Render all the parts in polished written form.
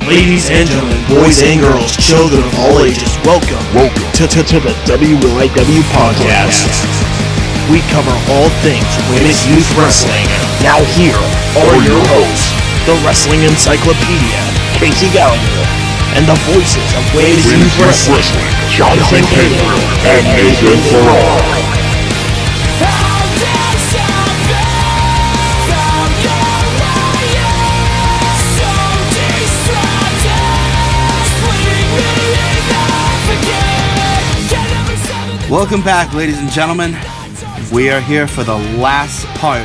Ladies and gentlemen, boys and girls, children of all ages, welcome to the WYW podcast. We cover all things Weymouth Youth Wrestling. Now here are your hosts, the Wrestling Encyclopedia, Casey Gallagher, and the voices of Weymouth Youth Wrestling, Jonathan Taylor and Nathan Farrar. Welcome back, ladies and gentlemen. We are here for the last part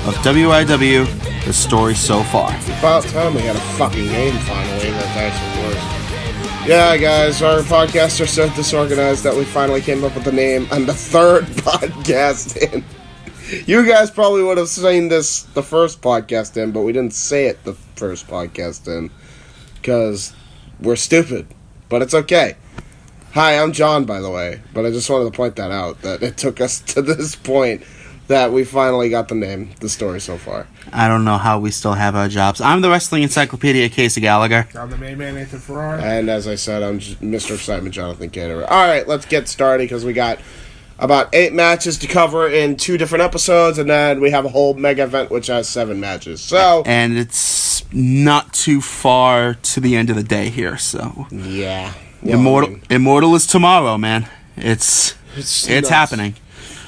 of WYW, the story so far. About time we had a fucking name finally that actually works. Yeah, guys, our podcasts are so disorganized that we finally came up with the name on the third podcast in. You guys probably would have seen this the first podcast in, but we didn't say it the first podcast in because we're stupid. But it's okay. Hi, I'm John, by the way, but I just wanted to point that out, that it took us to this point that we finally got the name, the story so far. I don't know how we still have our jobs. I'm the Wrestling Encyclopedia, Casey Gallagher. I'm the main man, Nathan Farrar. And as I said, I'm Mr. Excitement, Jonathan Caterer. Alright, let's get started, because we got about 8 matches to cover in 2 different episodes, and then we have a whole mega event which has 7 matches. So, and it's not too far to the end of the day here, so... Yeah. Well, Immortal is tomorrow, man. It's happening.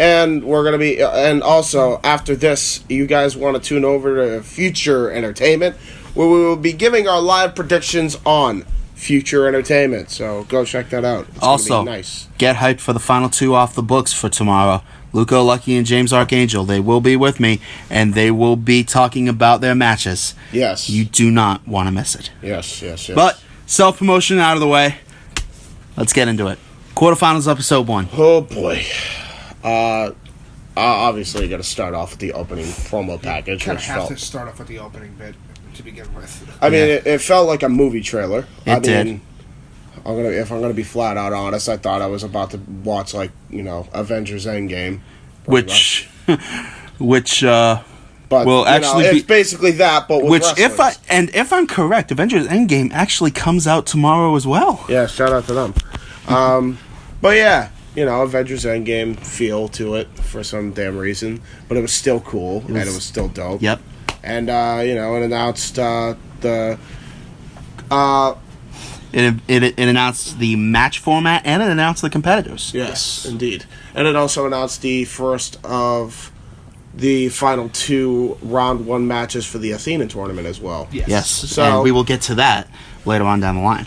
And we're going to be, and also, after this, you guys want to tune over to Future Entertainment, where we will be giving our live predictions on Future Entertainment. So go check that out. It's also, gonna be nice. Get hyped for the final 2 off the books for tomorrow. Luco Lucky and James Archangel, they will be with me, and they will be talking about their matches. Yes. You do not want to miss it. Yes. But, self-promotion out of the way. Let's get into it. Quarterfinals, episode 1. Oh, boy. Obviously, you got to start off with the opening promo package. Kind of have to start off with the opening bit to begin with. I mean, it felt like a movie trailer. It did. If I'm gonna be flat out honest, I thought I was about to watch, like, Avengers Endgame. Which But will actually it's basically that, but with wrestlers. if I'm correct, Avengers Endgame actually comes out tomorrow as well. Yeah, shout out to them. But yeah, Avengers Endgame feel to it for some damn reason, but it was still cool and it was still dope. Yep. And it announced It announced the match format and it announced the competitors. Yes, indeed. And it also announced the first of the final 2 round 1 matches for the Athena tournament as well. Yes. So, and we will get to that later on down the line.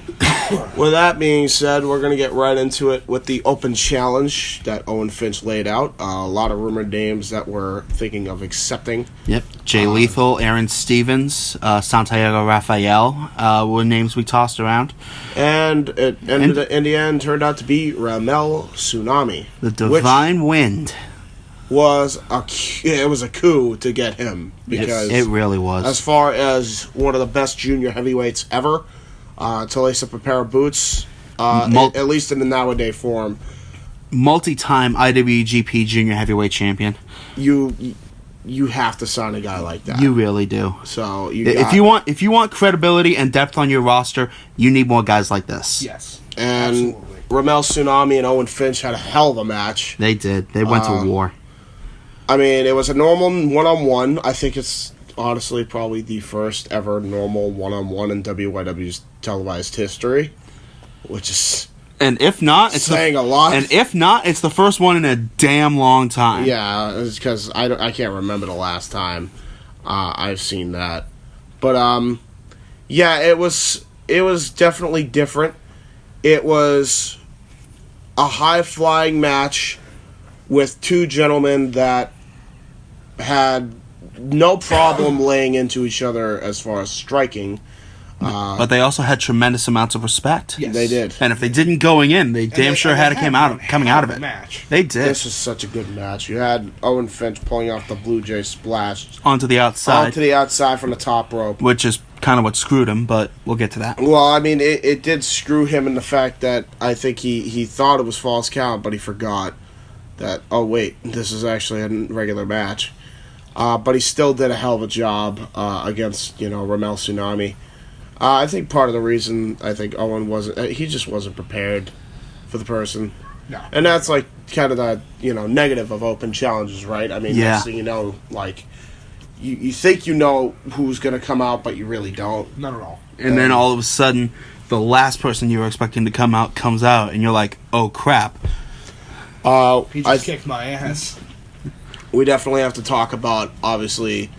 With that being said, we're going to get right into it with the open challenge that Owen Finch laid out. A lot of rumored names that we're thinking of accepting. Yep. Jay Lethal, Aaron Stevens, Santiago Rafael were names we tossed around. And it ended, in the end, turned out to be Ramel Tsunami. The Divine Wind. It was a coup to get him, because it really was. As far as one of the best junior heavyweights ever, to lace up a pair of boots, at least in the nowadays form, multi-time IWGP junior heavyweight champion. You have to sign a guy like that. You really do. So if you want credibility and depth on your roster, you need more guys like this. Yes, and absolutely. Ramel Tsunami and Owen Finch had a hell of a match. They did. They went to war. I mean, it was a normal one-on-one. I think it's honestly probably the first ever normal one-on-one in WYW's televised history, which is if not, it's saying a lot. And if not, it's the first one in a damn long time. Yeah, it's because I can't remember the last time I've seen that. But yeah, it was definitely different. It was a high-flying match with 2 gentlemen that had no problem laying into each other as far as striking. But they also had tremendous amounts of respect. Yes. They did. And if they didn't going in, they damn sure had it coming out of it. Match. They did. This was such a good match. You had Owen Finch pulling off the Blue Jay splash. Onto the outside from the top rope. Which is kind of what screwed him, but we'll get to that. Well, I mean, it did screw him in the fact that I think he thought it was false count, but he forgot that, oh wait, this is actually a regular match. But he still did a hell of a job against Ramel Tsunami. I think part of the reason Owen wasn't, he just wasn't prepared for the person. No. And that's like kind of the, negative of open challenges, right? I mean, next thing you know, like, you think you know who's going to come out, but you really don't. Not at all. And then all of a sudden, the last person you were expecting to come out comes out, and you're like, oh crap. He just kicked my ass. We definitely have to talk about, obviously,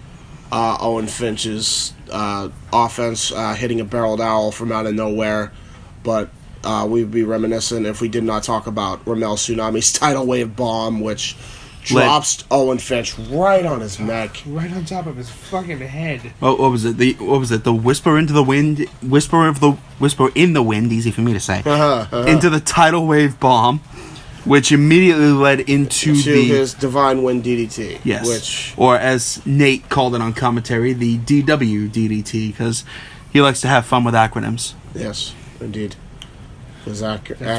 Owen Finch's offense hitting a barreled owl from out of nowhere, but we'd be reminiscent if we did not talk about Ramel Tsunami's tidal wave bomb, which drops Owen Finch right on his neck, right on top of his fucking head. What was it? The whisper into the wind, whisper in the wind. Easy for me to say. Into the tidal wave bomb, which immediately led into his Divine Wind DDT. Yes, or as Nate called it on commentary, the DW DDT, because he likes to have fun with acronyms. Yes, indeed. That's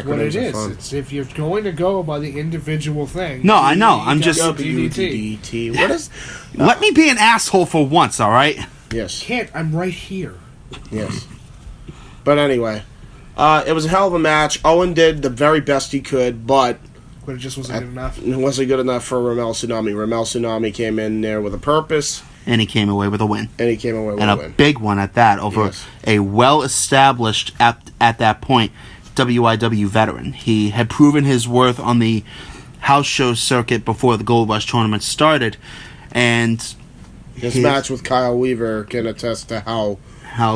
what it is. Fun. It's if you're going to go by the individual thing. No, I know. I'm just DDT. What is? Let me be an asshole for once, all right? Yes. Can't. I'm right here. Yes. But anyway, it was a hell of a match. Owen did the very best he could, but it just wasn't good enough. It wasn't good enough for Ramel Tsunami. Ramel Tsunami came in there with a purpose. And he came away with a win. And a big one at that, over a well-established, at that point, WYW veteran. He had proven his worth on the house show circuit before the Gold Rush tournament started, and his match with Kyle Weaver can attest to how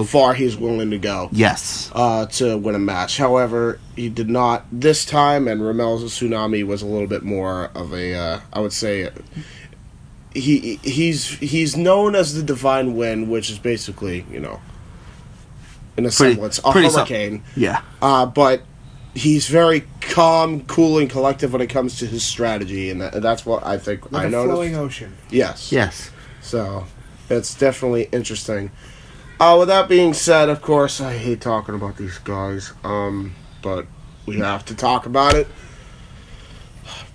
far he's willing to go. Yes. To win a match. However, he did not this time, and Ramel Tsunami was a little bit more of a, I would say, he's known as the Divine Wind, which is basically, in a semblance, a hurricane. Yeah. But he's very calm, cool, and collective when it comes to his strategy, and that's what I think like I noticed. Like a flowing ocean. Yes. Yes. So, it's definitely interesting. With that being said, of course, I hate talking about these guys, but we have to talk about it.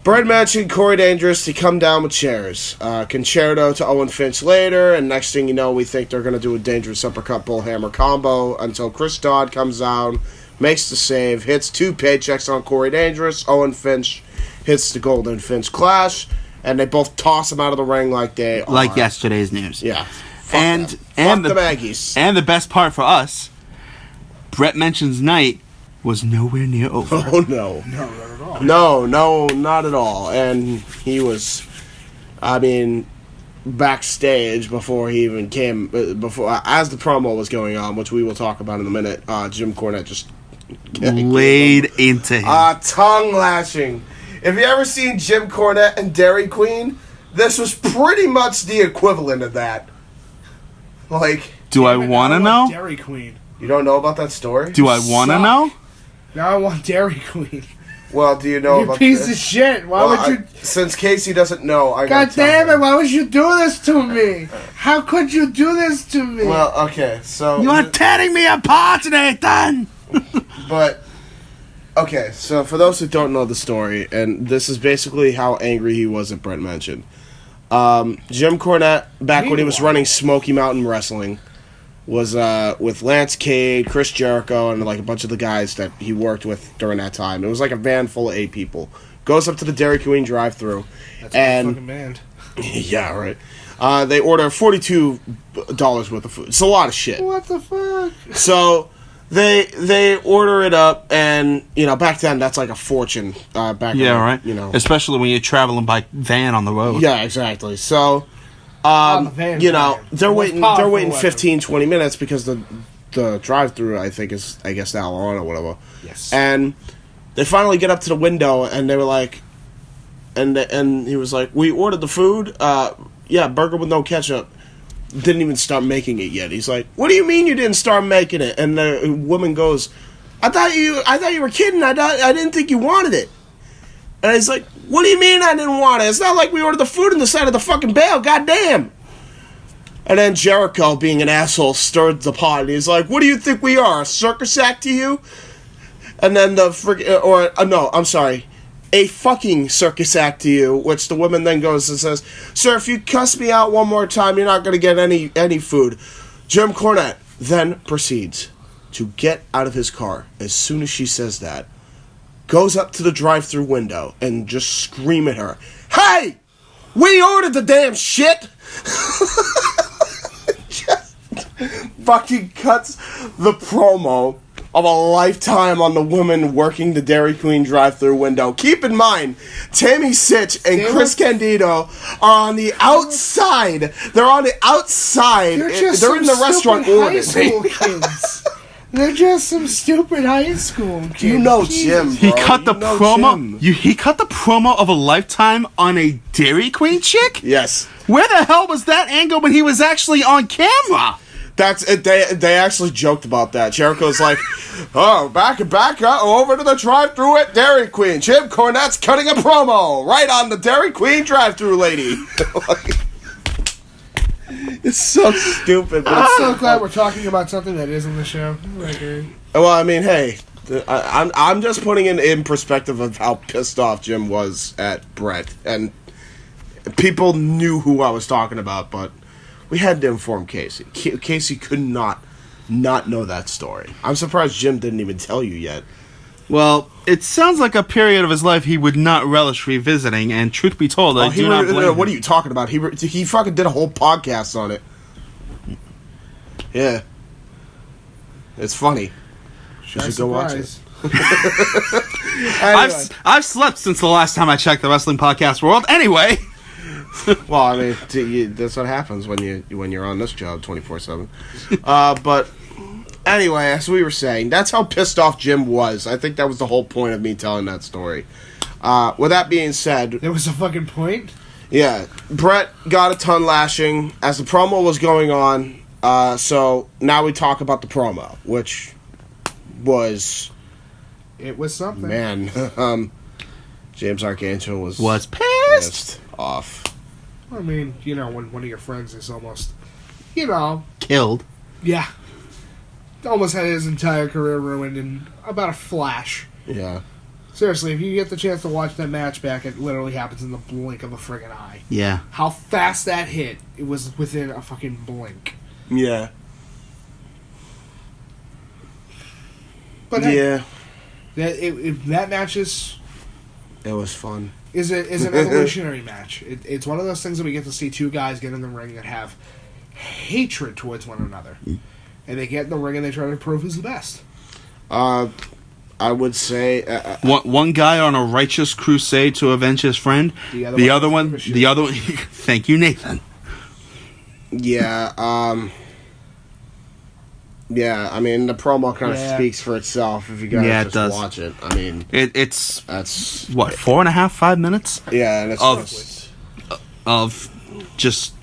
Brett mentioned Corey Dangerous to come down with chairs. Concerto to Owen Finch later, and next thing you know, we think they're going to do a Dangerous Uppercut Bullhammer combo until Chris Dodd comes down, makes the save, hits 2 paychecks on Corey Dangerous. Owen Finch hits the Golden Finch Clash, and they both toss him out of the ring like they are. Like yesterday's news. Yeah. And the Maggies. And the best part for us, Brett Mention's night was nowhere near over. Oh, no. No, not at all. No, not at all. And he was, backstage before he even came, as the promo was going on, which we will talk about in a minute, Jim Cornette just laid into him. Tongue lashing. If you ever seen Jim Cornette and Dairy Queen, this was pretty much the equivalent of that. Like, do I want to know? Dairy Queen. You don't know about that story? Do I want to know? Now I want Dairy Queen. Well, do you know you about piece of shit. Why would you... Since Casey doesn't know, I God damn it, why would you do this to me? How could you do this to me? Well, okay, so... You are tearing me apart, Nathan! But, okay, so for those who don't know the story, and this is basically how angry he was at Brett Mention. Jim Cornette, back when he was running Smoky Mountain Wrestling, was with Lance Cade, Chris Jericho, and like a bunch of the guys that he worked with during that time. It was like a van full of 8 people. Goes up to the Dairy Queen drive-thru, and fucking band. Yeah, right. They order $42 worth of food. It's a lot of shit. What the fuck? So they order it up, and back then that's like a fortune. Right. Especially when you're traveling by van on the road. Yeah, exactly. So. They're waiting 15, 20 minutes because the drive-thru, I guess now on or whatever. Yes. And they finally get up to the window, and they were like, and he was like, "We ordered the food. Burger with no ketchup." Didn't even start making it yet. He's like, "What do you mean you didn't start making it?" And the woman goes, "I thought you were kidding. I didn't think you wanted it." And he's like, "What do you mean I didn't want it? It's not like we ordered the food in the side of the fucking bale, goddamn." And then Jericho, being an asshole, stirred the pot, and he's like, "What do you think we are, a circus act to you?" And then a fucking circus act to you, which the woman then goes and says, "Sir, if you cuss me out one more time, you're not going to get any food." Jim Cornette, then proceeds to get out of his car as soon as she says that, goes up to the drive-thru window and just scream at her, "Hey! We ordered the damn shit!" Just fucking cuts the promo of a lifetime on the woman working the Dairy Queen drive-thru window. Keep in mind, Tammy Sitch and Chris Candido are on the outside. They're on the outside. They're in the restaurant high school kids. They're just some stupid high school kids. You know Jim, bro. He cut the promo. He cut the promo of a lifetime on a Dairy Queen chick? Yes. Where the hell was that angle when he was actually on camera? That's it. They actually joked about that. Jericho's like, "Oh, back over to the drive-thru at Dairy Queen. Jim Cornette's cutting a promo right on the Dairy Queen drive-thru lady." It's so stupid. But I'm so glad we're talking about something that is on the show. Well, I mean, hey, I'm just putting it in perspective of how pissed off Jim was at Brett, and people knew who I was talking about, but we had to inform Casey. Casey could not know that story. I'm surprised Jim didn't even tell you yet. Well, it sounds like a period of his life he would not relish revisiting, and truth be told, I do not blame him. What are you talking about? He fucking did a whole podcast on it. Yeah. It's funny. You should go watch it. Anyway. I've slept since the last time I checked the Wrestling Podcast World. Anyway. Well, I mean, that's what happens when you're on this job 24/7. But anyway, as we were saying, that's how pissed off Jim was. I think that was the whole point of me telling that story. With that being said, there was a fucking point. Yeah, Brett got a ton lashing as the promo was going on. So now we talk about the promo, which was something. Man, James Archangel was pissed off. I mean, when one of your friends is almost, killed. Yeah. Almost had his entire career ruined in about a flash. Yeah. Seriously, if you get the chance to watch that match back, it literally happens in the blink of a friggin' eye. Yeah. How fast that hit, it was within a fucking blink. Yeah. But yeah. That match is... It was fun. Is an evolutionary match. It's one of those things that we get to see two guys get in the ring that have hatred towards one another. And they get in the ring and they try to prove who's the best. I would say... one guy on a righteous crusade to avenge his friend. The other one... Thank you, Nathan. Yeah, yeah, I mean, the promo kind of speaks for itself if you guys just watch it. I mean... That's... What, 4.5, 5 minutes? Yeah, and it's... Of just...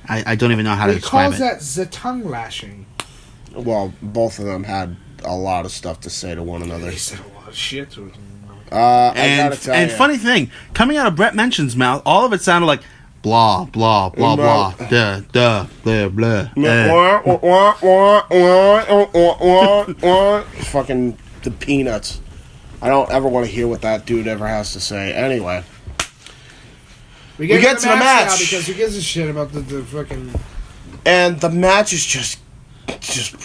I don't even know how to describe it. He calls that the tongue lashing. Well, both of them had a lot of stuff to say to one another. They said a lot of shit to him. And funny thing, coming out of Brett Mention's mouth, all of it sounded like blah, blah, blah, blah, duh, blah, blah. Fucking the peanuts. I don't ever want to hear what that dude ever has to say. Anyway. We get to the match now because who gives a shit about the fucking... And the match is just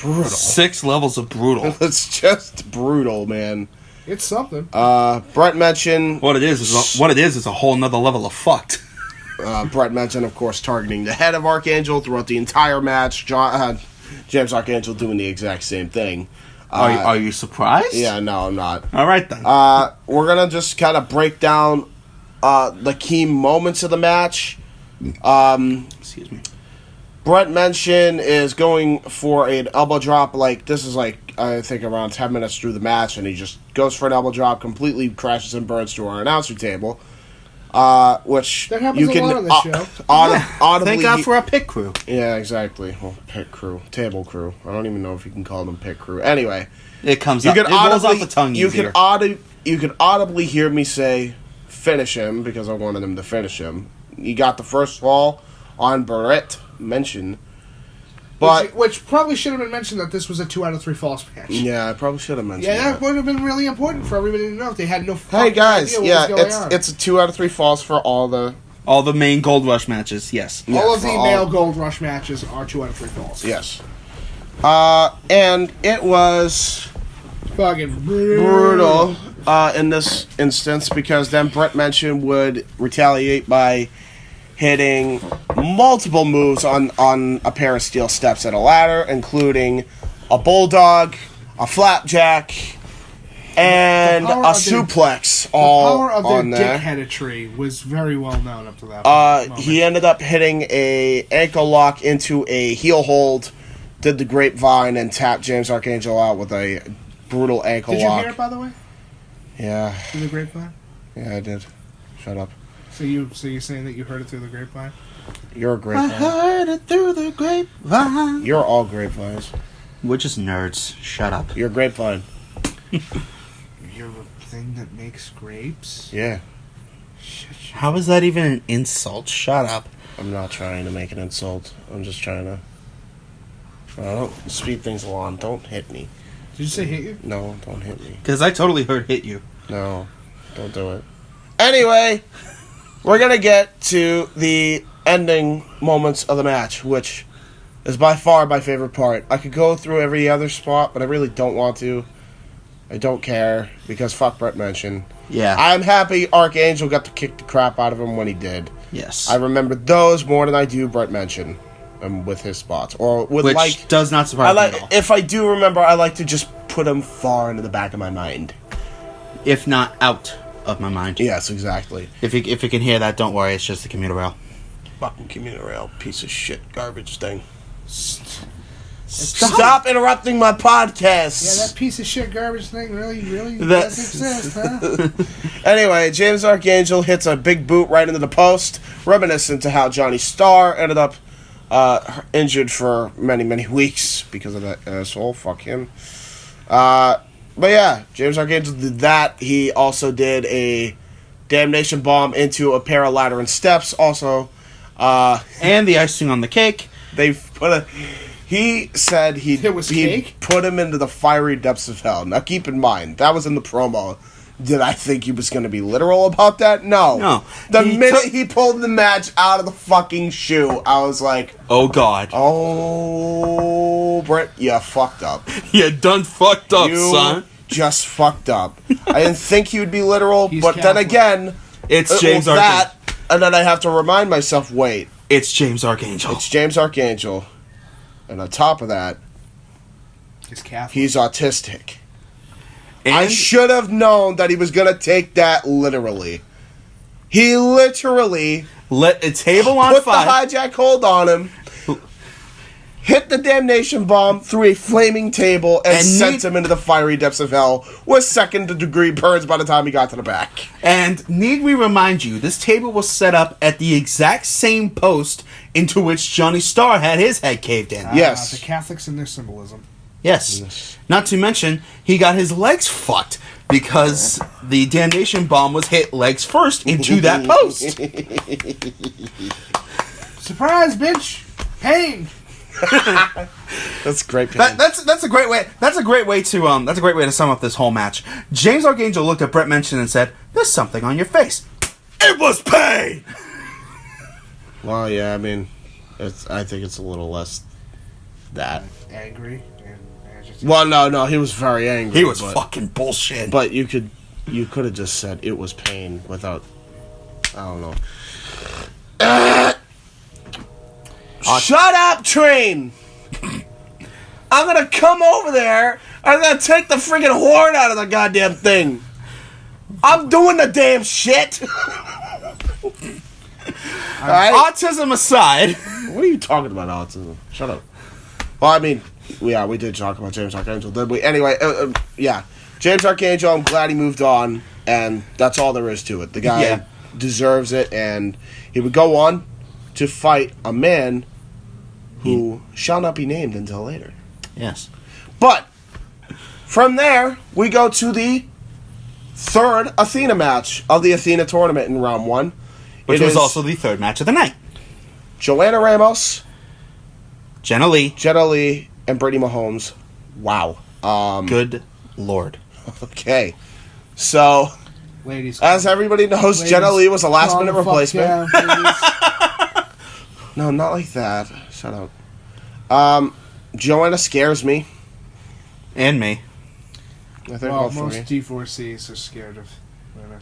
brutal. 6 levels of brutal. It's just brutal, man. It's something. Brett mentioned... What it is a whole nother level of fucked. Brett mentioned, of course, targeting the head of Archangel throughout the entire match. James Archangel doing the exact same thing. Are you surprised? Yeah, no, I'm not. All right, then. We're going to just kind of break down the key moments of the match. Excuse me. Brett Mention is going for an elbow drop. This is I think around 10 minutes through the match, and he just goes for an elbow drop, completely crashes and burns to our announcer table. Which that happens a lot on this show. Audibly, thank God for our pit crew. Yeah, exactly. Well, pit crew, table crew. I don't even know if you can call them pit crew. Anyway, it rolls off the tongue easier. You could audibly hear me say, "Finish him," because I wanted him to finish him. He got the first fall on Brett Mention. But which probably should have been mentioned that this was a 2 out of 3 falls match. Yeah, I probably should have mentioned that would have been really important for everybody to know if they had no Hey guys, idea what was going on. It's a 2 out of 3 falls for all the All the main Gold Rush matches, yes. All of the male Gold Rush matches are 2 out of 3 falls. Yes. And it was Fucking brutal in this instance because then Brett Mention would retaliate by hitting multiple moves on a pair of steel steps and a ladder, including a bulldog, a flapjack, and a suplex. All the power of on their there. dickheadetry was very well known up to that moment. He ended up hitting a ankle lock into a heel hold, did the grapevine, and tapped James Archangel out with a brutal ankle Did lock. you hear it, by the way? Yeah. Through the grapevine? Yeah, I did. Shut up. So you're saying that you heard it through the grapevine? You're a grapevine. I heard it through the grapevine. You're all grapevines. We're just nerds. Shut up. You're a grapevine. You're a thing that makes grapes? Yeah. Shit. How is that even an insult? Shut up. I'm not trying to make an insult. I'm just trying to... don't speed things along. Don't hit me. Did you say hit you? No, don't hit me. Because I totally heard hit you. No, don't do it. Anyway, we're going to get to the ending moments of the match, which is by far my favorite part. I could go through every other spot, but I really don't want to. I don't care, because fuck Brett Mention. Yeah. I'm happy Archangel got to kick the crap out of him when he did. Yes. I remember those more than I do Brett Mention. With his spots, or with Which does not surprise me at all. If I do remember, I like to just put him far into the back of my mind. If not out of my mind. Yes, exactly. If you can hear that, don't worry. It's just the commuter rail. Fucking commuter rail, piece of shit, garbage thing. Stop interrupting my podcast. Yeah, that piece of shit garbage thing really That- does exist, huh? Anyway, James Archangel hits a big boot right into the post, reminiscent to how Johnny Starr ended up injured for many, many weeks because of that asshole. Fuck him. But yeah, James Archangel did that. He also did a damnation bomb into a pair of ladder and steps. Also, And the icing on the cake. they put he said he cake? put him into the fiery depths of hell. Now keep in mind, that was in the promo. Did I think he was going to be literal about that? No. No. The minute he pulled the match out of the fucking shoe, I was like, Oh, God. oh, Brett, you fucked up. You done fucked up, You son. just fucked up. I didn't think he would be literal, He's but then Catholic. again, It's James with Archangel. that, and then I have to remind myself, wait, It's James Archangel. it's James Archangel, and on top of that, It's Catholic. he's autistic. And I should have known that he was going to take that literally. He literally lit a table on put fire. the hijack hold on him, hit the damnation bomb through a flaming table, and sent him into the fiery depths of hell with second-degree burns by the time he got to the back. And need we remind you, this table was set up at the exact same post into which Johnny Starr had his head caved in. Yes. The Catholics and their symbolism. Yes. Not to mention, he got his legs fucked because the damnation bomb was hit legs first into that post. Surprise, bitch! Pain! That's great. That's a great way. That's a great way to sum up this whole match. James Archangel looked at Brett Mention and said, "There's something on your face." It was pain. Well, yeah, I mean, I think it's a little less that. Angry and agitated. Well, no, he was very angry. He was but, fucking bullshit. But you could have just said it was pain without. I don't know. Shut up, train! I'm gonna come over there. I'm gonna take the freaking horn out of the goddamn thing. I'm doing the damn shit. Alright? Autism aside, What are you talking about, autism? Shut up. Well, I mean, yeah, we did talk about James Archangel, did we? Anyway, yeah. James Archangel, I'm glad he moved on, and that's all there is to it. The guy deserves it, and he would go on to fight a man who shall not be named until later. yes. But from there, we go to the third Athena match of the Athena tournament in round one. Which It was is also the third match of the night. Joanna Ramos, Jenna Lee. Jenna Lee, and Brittany Mahomes. Wow. Good lord. Okay. So, Ladies. As everybody knows, ladies, Jenna Lee was a last-minute calm the fuck replacement. down, ladies. No, not like that. Shut up. Joanna scares me. And me. I think Well, both for most me. D4Cs are scared of women.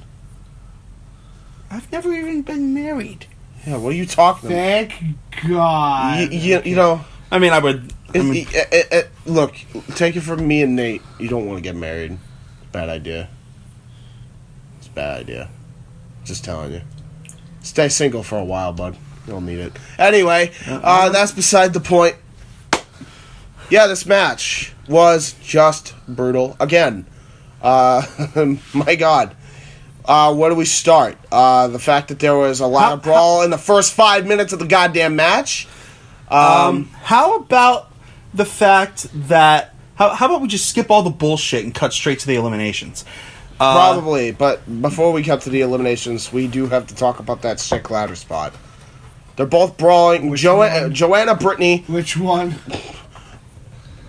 I've never even been married. Yeah, what are you talking about? Thank God. You know, I mean, I would. look, take it from me and Nate. You don't want to get married. Bad idea. It's a bad idea. Just telling you. Stay single for a while, bud. You don't need it. Anyway, that's beside the point. Yeah, this match was just brutal. Again, my God. Where do we start? The fact that there was a lot of brawl in the first 5 minutes of the goddamn match. How about the fact that... How about we just skip all the bullshit and cut straight to the eliminations? Probably, but before we cut to the eliminations, we do have to talk about that sick ladder spot. They're both brawling. Joanna, Brittany. Which one?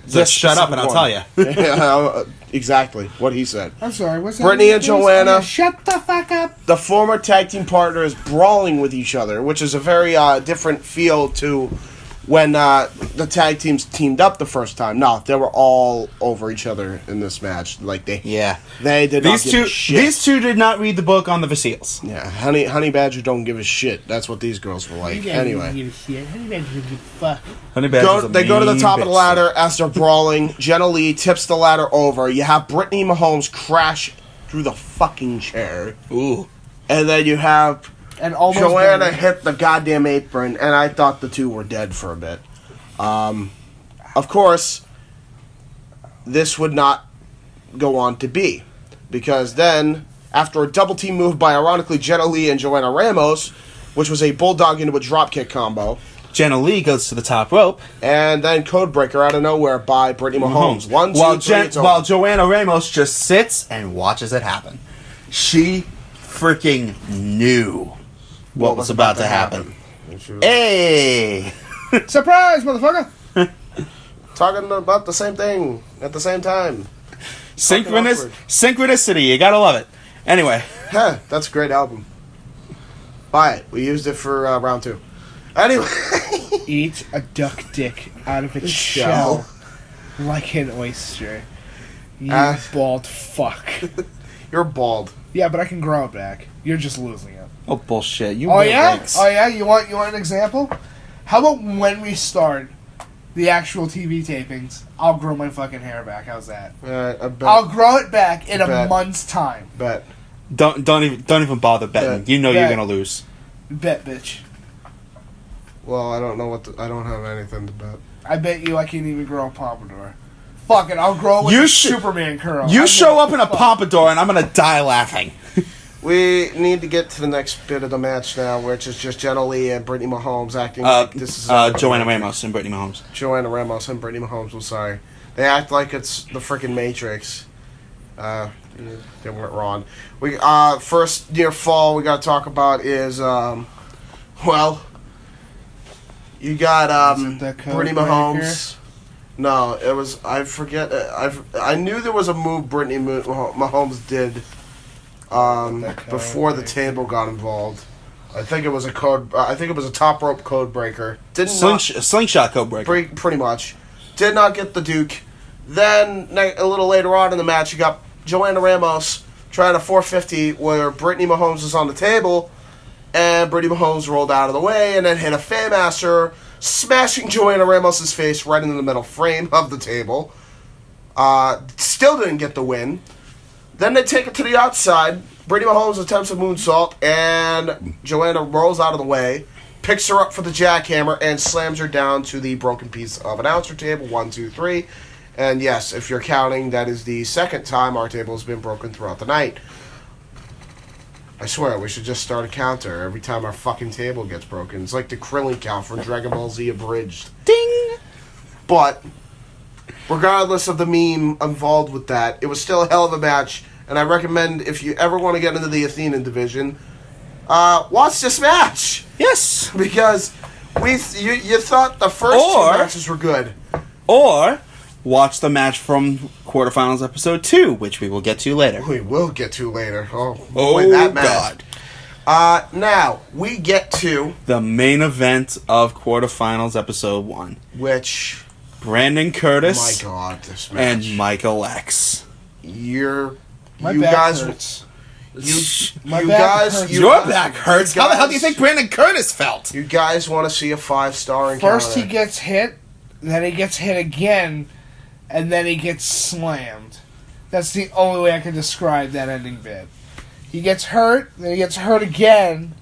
Just shut up and I'll tell you. Yeah, exactly what he said. I'm sorry, what's that? Brittany and Joanna. Oh, yeah, shut the fuck up. The former tag team partners brawling with each other, which is a very different feel to when the tag teams teamed up the first time. No, they were all over each other in this match. Like they did not give a shit. These two did not read the book on the Vaseals. Yeah, Honey Badger don't give a shit. That's what these girls were like. Anyway. Honey Badger's They go to the top of the bitch. ladder as they're brawling. Jenna Lee tips the ladder over. You have Brittany Mahomes crash through the fucking chair. Ooh. And then you have And almost Joanna buried. hit the goddamn apron, and I thought the two were dead for a bit. Of course, this would not go on to be. Because then, after a double team move by, ironically, Jenna Lee and Joanna Ramos, which was a bulldog into a dropkick combo, Jenna Lee goes to the top rope. and then Codebreaker out of nowhere by Brittany Mahomes. 1, 2, 3, it's over. While Joanna Ramos just sits and watches it happen. She freaking knew what was about to happen. Hey! Surprise, motherfucker! Talking about the same thing at the same time. Synchronicity, you gotta love it. Anyway. Huh, that's a great album. Buy it. We used it for round 2. Anyway. Eat a duck dick out of its shell like an oyster. You bald fuck. You're bald. Yeah, but I can grow it back. You're just losing it. Oh, bullshit. You Oh will yeah? Rex. Oh yeah? You want an example? How about when we start the actual TV tapings, I'll grow my fucking hair back. How's that? I bet. I'll grow it back in a Bet. month's time. Bet. Don't even bother betting. Bet. You know you're Bet. gonna lose. Bet, bitch. Well, I don't know I don't have anything to bet. I bet you I can't even grow a pompadour. Fuck it, I'll grow it with You a sh- Superman curl. You I'm show gonna up in a fuck. pompadour and I'm gonna die laughing. We need to get to the next bit of the match now, which is just Jenna Lee and Brittany Mahomes acting like this is... Joanna Ramos and Brittany Mahomes. Joanna Ramos and Brittany Mahomes, I'm sorry. They act like it's the freaking Matrix. They went wrong. We first near fall we got to talk about is well, you got Is it the code Brittany breaker? Mahomes. No, it was I forget. I knew there was a move Brittany Mahomes did before the table got involved. I think it was a code. I think it was a top rope code breaker. Slingshot code breaker. Pretty much. Did not get the Duke. Then, a little later on in the match, you got Joanna Ramos trying a 450 where Brittany Mahomes was on the table, and Brittany Mahomes rolled out of the way and then hit a Fairmaster, smashing Joanna Ramos' face right into the middle frame of the table. Still didn't get the win. Then they take it to the outside. Brittany Mahomes attempts a moonsault, and Joanna rolls out of the way, picks her up for the jackhammer, and slams her down to the broken piece of announcer table. 1, 2, 3. And yes, if you're counting, that is the second time our table has been broken throughout the night. I swear, we should just start a counter every time our fucking table gets broken. It's like the Krillin count from Dragon Ball Z Abridged. Ding! But, regardless of the meme involved with that, it was still a hell of a match. And I recommend, if you ever want to get into the Athena division, watch this match. Yes. Because you thought the first two matches were good. Or watch the match from quarterfinals episode 2, which we will get to later. We will get to later. Oh Oh, that match. God. Now, we get to... The main event of quarterfinals episode 1. Which... Brandon Curtis My God, this match. and Michael X. You My guys... back hurts. You back guys... hurts. Your back hurts? How the hell do you think Brandon Curtis felt? You guys want to see a 5-star encounter? First he gets hit, then he gets hit again, and then he gets slammed. That's the only way I can describe that ending bit. He gets hurt, then he gets hurt again,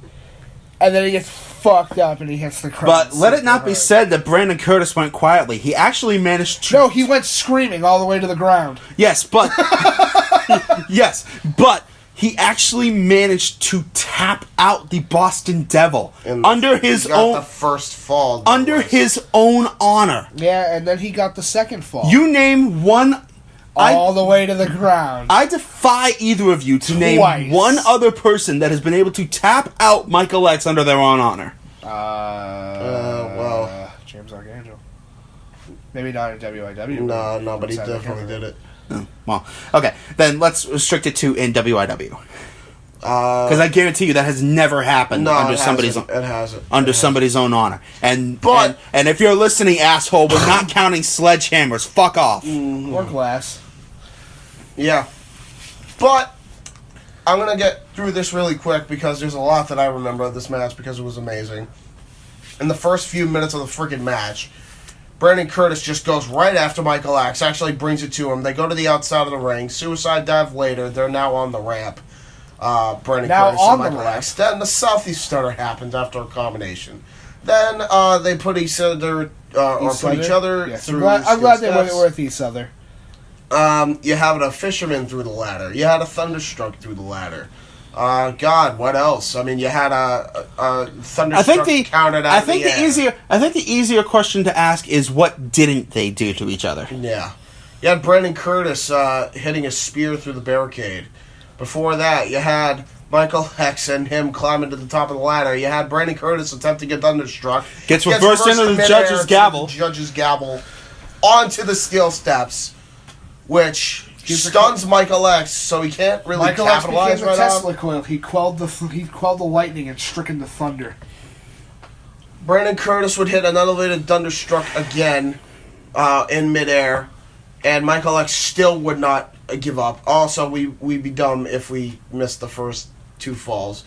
and then he gets fucked up and he hits the crowd. But let it not be said that Brandon Curtis went quietly. He actually managed to... No, he went screaming all the way to the ground. Yes, but... yes, but he actually managed to tap out the Boston Devil under his own... the first fall. Under his own honor. Yeah, and then he got the second fall. You name one... all the way to the ground. I defy either of you to name one other person that has been able to tap out Michael X under their own honor. Well... James Archangel. Maybe not in WYW. No, but he definitely did it. Oh, well, okay. Then let's restrict it to in WYW. Because I guarantee you that has never happened under somebody's somebody's own honor. And if you're listening, asshole, we're not counting sledgehammers. Fuck off. Or glass. Yeah. But I'm going to get through this really quick because there's a lot that I remember of this match because it was amazing. In the first few minutes of the freaking match, Brandon Curtis just goes right after Michael X, actually brings it to him. They go to the outside of the ring. Suicide dive later. They're now on the ramp. Brandon Curtis and Michael X. Then the Southeast Stunner happens after a combination. Then they put each other through. I'm glad they went with each other. You have a fisherman through the ladder. You had a thunderstruck through the ladder. God, what else? I mean, you had a thunderstruck counted out. I think the easier question to ask is what didn't they do to each other? Yeah, you had Brandon Curtis hitting a spear through the barricade. Before that, you had Michael X and him climbing to the top of the ladder. You had Brandon Curtis attempting a thunderstruck. Gets reversed into the judge's gavel. Onto the steel steps, which stuns Michael X, so he can't really capitalize right on. Tesla coil. He quelled the lightning and stricken the thunder. Brandon Curtis would hit an elevated thunderstruck again in midair, and Michael X still would not give up. Also, we'd be dumb if we missed the first two falls,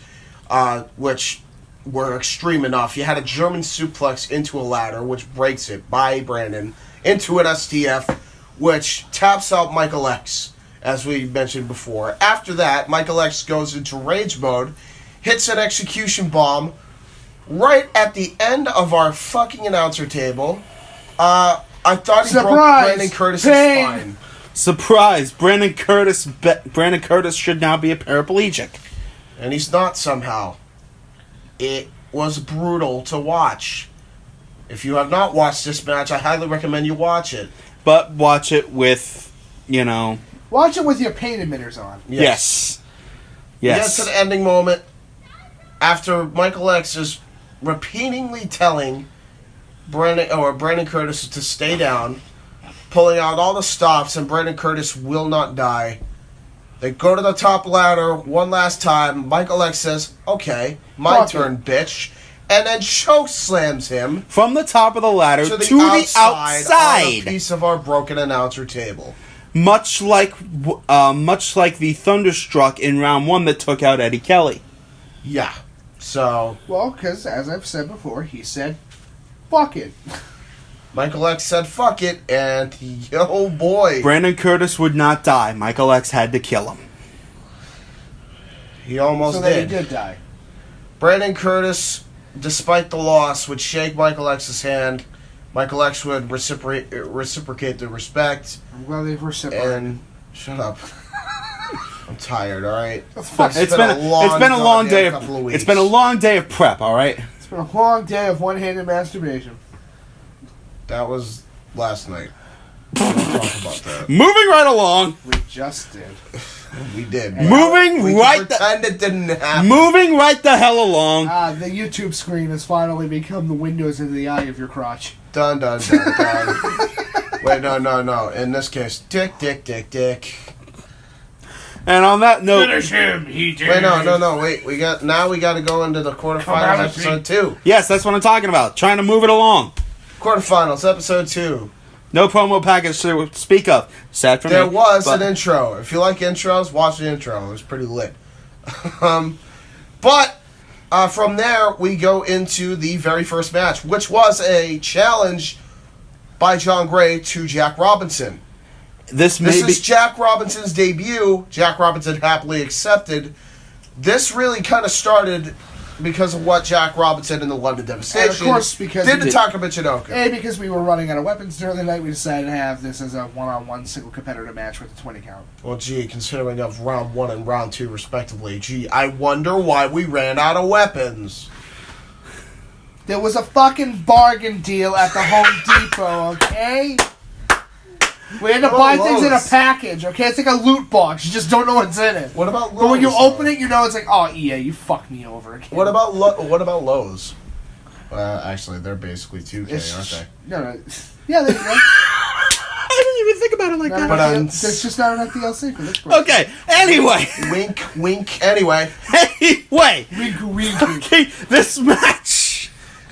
which were extreme enough. You had a German suplex into a ladder, which breaks it by Brandon, into an STF, which taps out Michael X, as we mentioned before. After that, Michael X goes into rage mode, hits an execution bomb right at the end of our fucking announcer table. I thought he broke Brandon Curtis' spine. Surprise! Brandon Curtis should now be a paraplegic. And he's not somehow. It was brutal to watch. If you have not watched this match, I highly recommend you watch it. But watch it with, Watch it with your pain emitters on. Yes. Yes. Get to the ending moment after Michael X is repeatedly telling Brandon Curtis to stay down, pulling out all the stops, and Brandon Curtis will not die. They go to the top ladder one last time. Michael X says, "Okay, my turn, bitch," and then choke slams him from the top of the ladder to the outside on a piece of our broken announcer table. Much like the Thunderstruck in round 1 that took out Eddie Kelly. Yeah. So. Well, because as I've said before, he said, "Fuck it." Michael X said, "Fuck it," and oh boy. Brandon Curtis would not die. Michael X had to kill him. He almost did. So then he did die. Brandon Curtis, despite the loss, would shake Michael X's hand. Michael X would reciprocate the respect. I'm glad they reciprocated. And shut up. I'm tired. All right. It's been a long day of prep. All right. It's been a long day of one-handed masturbation. That was last night. We don't talk about that. Moving right along. We just did. We did. Pretend it didn't happen. Moving right the hell along. The YouTube screen has finally become the windows into the eye of your crotch. Dun dun dun dun. Wait, no. In this case, dick. And on that note, Finish him, he did. Wait, no. Wait, we got to go into the quarterfinals, episode 2. yes, that's what I'm talking about. Trying to move it along. Quarterfinals, episode 2. No promo package to speak of. Sad for me. There was an intro. If you like intros, watch the intro. It was pretty lit. But from there, we go into the very first match, which was a challenge by John Gray to Jack Robinson. This is Jack Robinson's debut. Jack Robinson happily accepted. This really kind of started because of what Jack Robinson and the London Devastation And of course, because did to Taka Michinoku. Because we were running out of weapons during the night, we decided to have this as a one-on-one single competitor match with a 20 count. Well, gee, considering of round 1 and round 2 respectively, I wonder why we ran out of weapons. There was a fucking bargain deal at the Home Depot, okay? We had to buy things in a package, okay? It's like a loot box. You just don't know what's in it. What about Lowe's? But when you open it, you know it's like, oh, EA, you fucked me over again. What about Lowe's? Actually, they're basically 2K, aren't they? No. Yeah, they are. I didn't even think about it like that. But there's just not enough DLC for this. Okay, anyway. Wink, anyway. Anyway. Wink. Okay,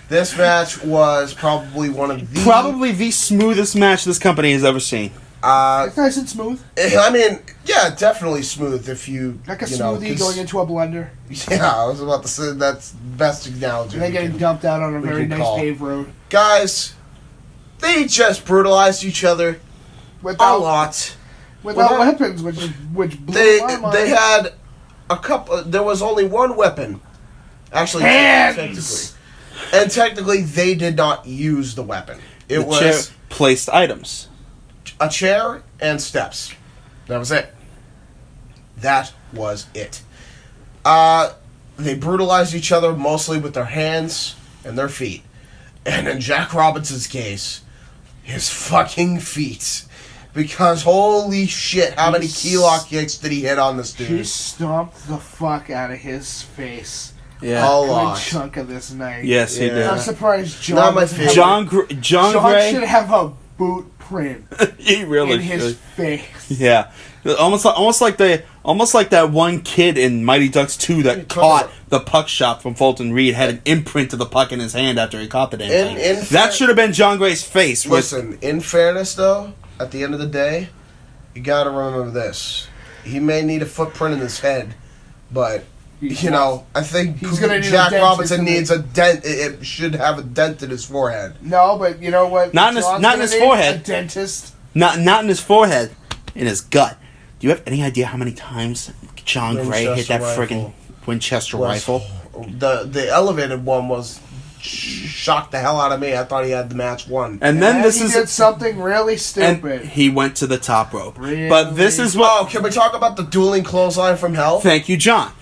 this match was probably one of the... Probably the smoothest match this company has ever seen. It's nice and smooth. I mean, yeah, definitely smooth if you... Like a smoothie going into a blender. Yeah, I was about to say that's the best analogy. And then getting dumped out on a very nice paved road. Guys, they just brutalized each other a lot. Without weapons, which blew my mind. They had a couple... There was only one weapon. Actually, hands! Technically, they did not use the weapon. It was chair-placed items. A chair and steps. That was it. They brutalized each other mostly with their hands and their feet. And in Jack Robinson's case, his fucking feet. Because holy shit, how many key lock kicks did he hit on this dude? He stomped the fuck out of his face. Yeah, a good chunk of this night. Yes, he did. I'm surprised John. Not my favorite. John Gray should have a boot print. He really in his face. Yeah, almost like that one kid in Mighty Ducks 2 that caught the puck shot from Fulton Reed had an imprint of the puck in his hand after he caught the damn thing. That should have been John Gray's face. Listen, in fairness though, at the end of the day, you gotta remember this: he may need a footprint in his head, but. I think Jack Robinson needs a dent. It should have a dent in his forehead. No, but you know what? Not in his forehead. A dentist. Not in his forehead. In his gut. Do you have any idea how many times John Gray hit that friggin' Winchester rifle? The elevated one was shocked the hell out of me. I thought he had the match won. And then he did something really stupid. And he went to the top rope. Really? But this is what... Oh, can we talk about the dueling clothesline from hell? Thank you, John.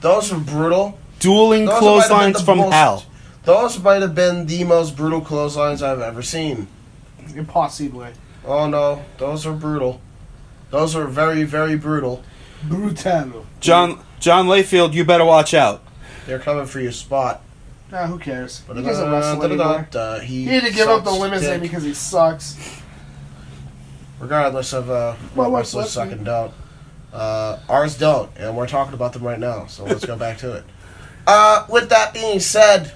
Those were brutal. Dueling clotheslines from hell. Those might have been the most brutal clotheslines I've ever seen. Impossibly. Oh no, those are brutal. Those are very, very brutal. Brutal. John Layfield, you better watch out. They're coming for your spot. Nah, who cares? He doesn't wrestle anymore. He had to give up the women's name because he sucks. Regardless of what wrestlers suck and don't. Ours don't, and we're talking about them right now, so let's go back to it. With that being said,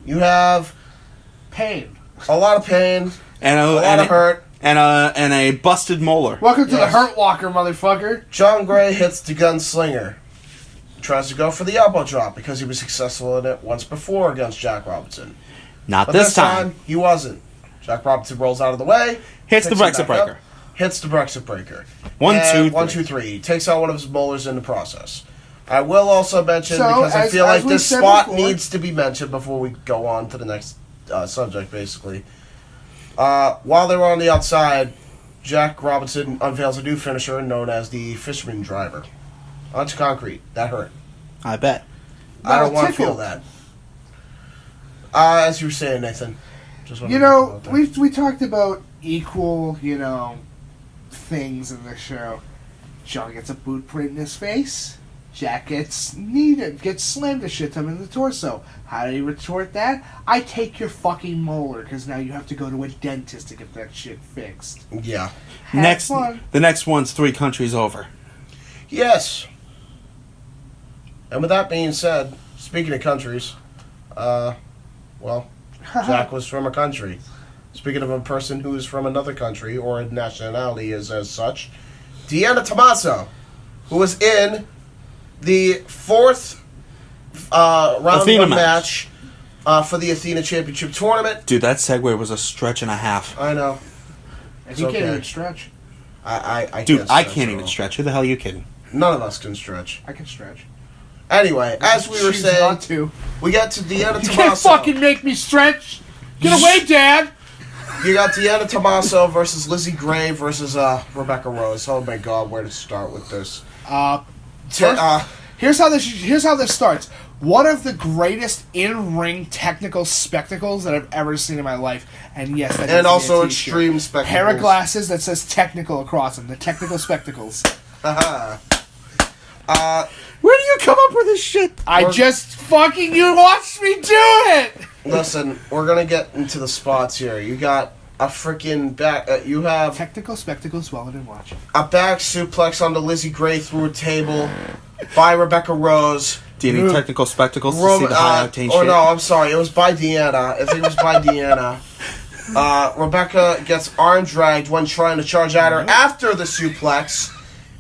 you have pain. A lot of pain. And a lot of hurt. And a busted molar. Welcome to the Hurt Walker, motherfucker. John Gray hits the gunslinger. Tries to go for the elbow drop because he was successful in it once before against Jack Robinson. But this time he wasn't. Jack Robinson rolls out of the way. Hits the Brexit breaker. Hits the Brexit breaker. 1, 2, 3. He takes out one of his molars in the process. I will also mention, because I feel like this spot needs to be mentioned before we go on to the next subject, basically. While they were on the outside, Jack Robinson unveils a new finisher known as the Fisherman Driver. Onto concrete. That hurt. I bet. I don't want to feel that. As you were saying, Nathan. We talked about equal, things in this show. John gets a boot print in his face. Jack gets slammed a shit ton in the torso. How do you retort that? I take your fucking molar, because now you have to go to a dentist to get that shit fixed. Yeah. The next one's 3 countries over. Yes. And with that being said, speaking of countries, well, Jack was from a country. Speaking of a person who is from another country, or a nationality is as such, Deanna Tommaso, who was in the 4th round Athena 1 match for the Athena Championship Tournament. Dude, that segue was a stretch and a half. I know. And he can't even stretch. I Dude, can't I stretch can't at even all. stretch. Who the hell are you kidding? None of us can stretch. I can stretch. Anyway, as we were Choose saying, not to. we got to Deanna You Tommaso. can't fucking make me stretch! Get away, Dad! You got Deanna Tommaso versus Lizzie Gray versus Rebecca Rose. Oh my God, where to start with this? Here's how this starts. One of the greatest in-ring technical spectacles that I've ever seen in my life, and yes, that And needs to be also a t-shirt. extreme spectacles. Pair of glasses that says technical across them. The technical spectacles. Where do you come up with this shit? You watched me do it! Listen, we're gonna get into the spots here. You got a freaking back. You have Technical spectacles, well, I didn't watch. a back suplex onto Lizzie Gray through a table by Rebecca Rose. Do you need technical spectacles to see the high octane shit? Oh no, I'm sorry. It was by Deanna. I think it was by Deanna. Rebecca gets arm dragged when trying to charge at her after the suplex.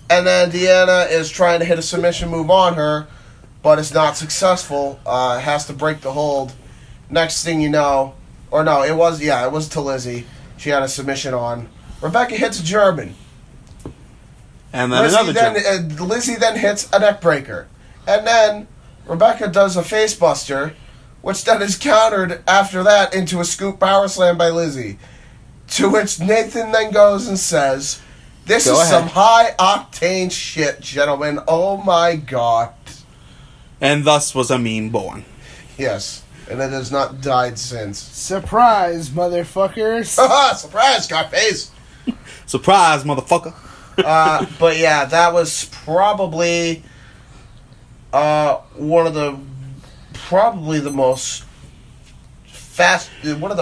And then Deanna is trying to hit a submission move on her, but it's not successful. Has to break the hold. Next thing you know, or no, it was to Lizzie. She had a submission on. Rebecca hits a German. And then another German. Lizzie then hits a neck breaker. And then Rebecca does a face buster, which then is countered after that into a scoop power slam by Lizzie. To which Nathan then goes and says, "This is some high octane shit, gentlemen. Oh my God." And thus was a meme born. Yes, and it has not died since. Surprise, motherfuckers. Surprise, Scarface! Surprise, motherfucker. But yeah, that was probably one of the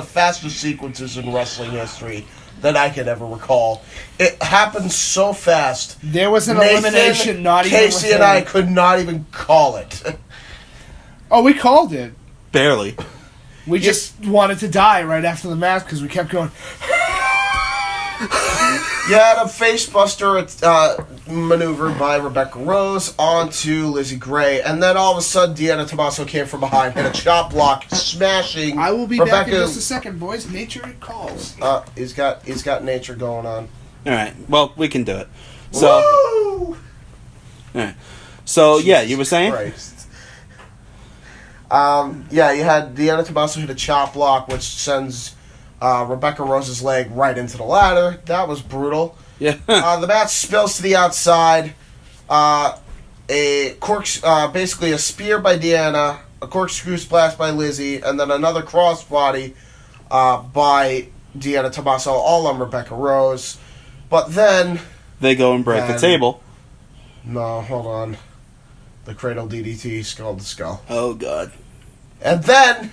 fastest sequences in wrestling history that I could ever recall. It happened so fast. There was an Nathan, elimination, not even Casey and I could not even call it. Oh, we called it. Barely. We just wanted to die right after the match because we kept going. You had a facebuster maneuver by Rebecca Rose onto Lizzie Gray, and then all of a sudden Deanna Tommaso came from behind, hit a chop block, smashing. I will be Rebecca, back in just a second, boys. Nature it calls. He's got nature going on. All right. Well, we can do it. So. Woo! All right. So yeah, you were saying. Christ. Yeah, you had Deanna Tommaso hit a chop block, which sends Rebecca Rose's leg right into the ladder. That was brutal. Yeah. The match spills to the outside. Basically a spear by Deanna, a corkscrew splash by Lizzie, and then another crossbody by Deanna Tommaso, all on Rebecca Rose. But then they go and break the table. No, hold on. The cradle DDT, skull to skull. Oh God. And then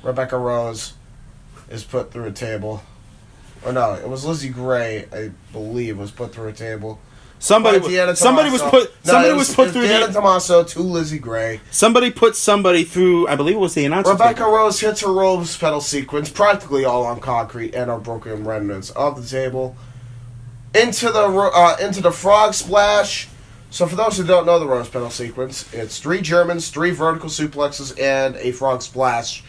Rebecca Rose is put through a table. Or no, it was Lizzie Gray, I believe, was put through a table. Somebody was put through Deanna Tommaso to Lizzie Gray. Somebody put somebody through, I believe it was the announcer. Rebecca table. Rose hits her rose pedal sequence, practically all on concrete and on broken remnants of the table. Into the frog splash. So for those who don't know the rose pedal sequence, it's 3 Germans, 3 vertical suplexes, and a frog splash.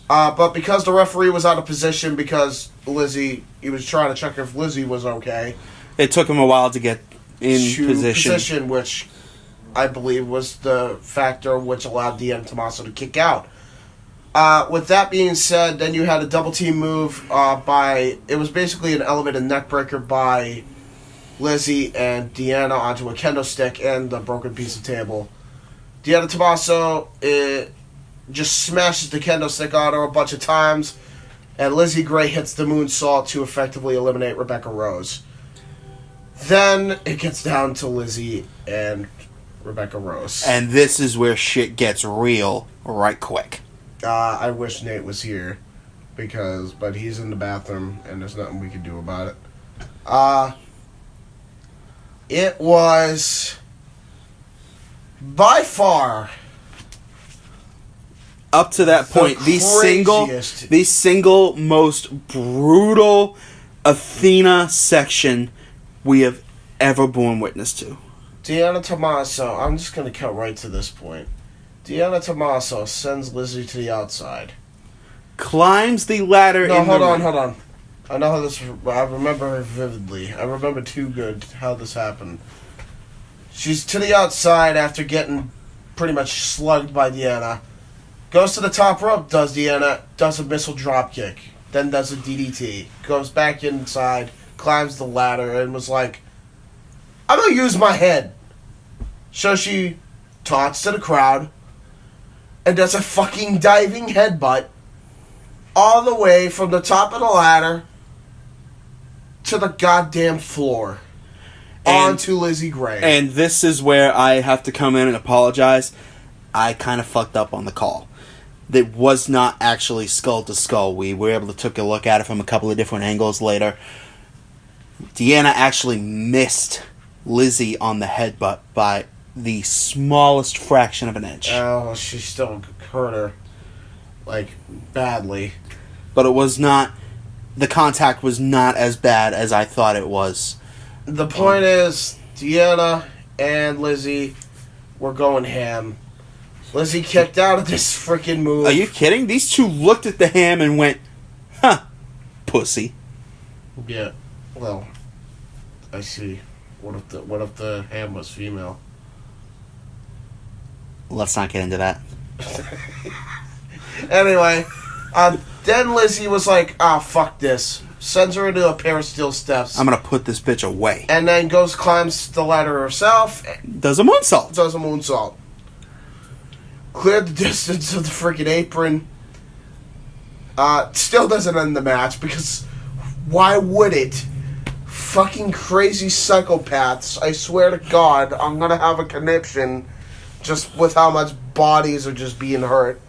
But because the referee was out of position, because he was trying to check if Lizzie was okay. It took him a while to get in position. Which I believe was the factor which allowed Deanna Tommaso to kick out. With that being said, then you had a double team move it was basically an elevated neck breaker by Lizzie and Deanna onto a kendo stick and the broken piece of table. Deanna Tommaso just smashes the kendo stick on her a bunch of times, and Lizzie Gray hits the moonsault to effectively eliminate Rebecca Rose. Then it gets down to Lizzie and Rebecca Rose. And this is where shit gets real right quick. I wish Nate was here, but he's in the bathroom and there's nothing we can do about it. It was by far up to that point the single most brutal Athena section we have ever borne witness to. Deanna Tommaso, I'm just going to cut right to this point. Deanna Tommaso sends Lizzie to the outside. Climbs the ladder. Hold on. I know how this. I remember vividly. I remember too good how this happened. She's to the outside after getting pretty much slugged by Deanna. Goes to the top rope, does a missile dropkick, then does a DDT. Goes back inside, climbs the ladder, and was like, I'm going to use my head. So she taunts to the crowd and does a fucking diving headbutt all the way from the top of the ladder to the goddamn floor. Onto Lizzie Gray. And this is where I have to come in and apologize. I kind of fucked up on the call. It was not actually skull to skull. We were able to take a look at it from a couple of different angles later. Deanna actually missed Lizzie on the headbutt by the smallest fraction of an inch. Oh, she still hurt her. Like, badly. But it was not... The contact was not as bad as I thought it was. The point is, Deanna and Lizzie were going ham. Lizzie kicked out of this freaking move. Are you kidding? These two looked at the ham and went, huh, pussy. Yeah, well, I see. What if the ham was female? Let's not get into that. Anyway, then Lizzie was like, fuck this. Sends her into a pair of steel steps. I'm gonna put this bitch away. And then climbs the ladder herself. Does a moonsault. Cleared the distance of the freaking apron. Still doesn't end the match because why would it? Fucking crazy psychopaths. I swear to God, I'm gonna have a conniption just with how much bodies are just being hurt.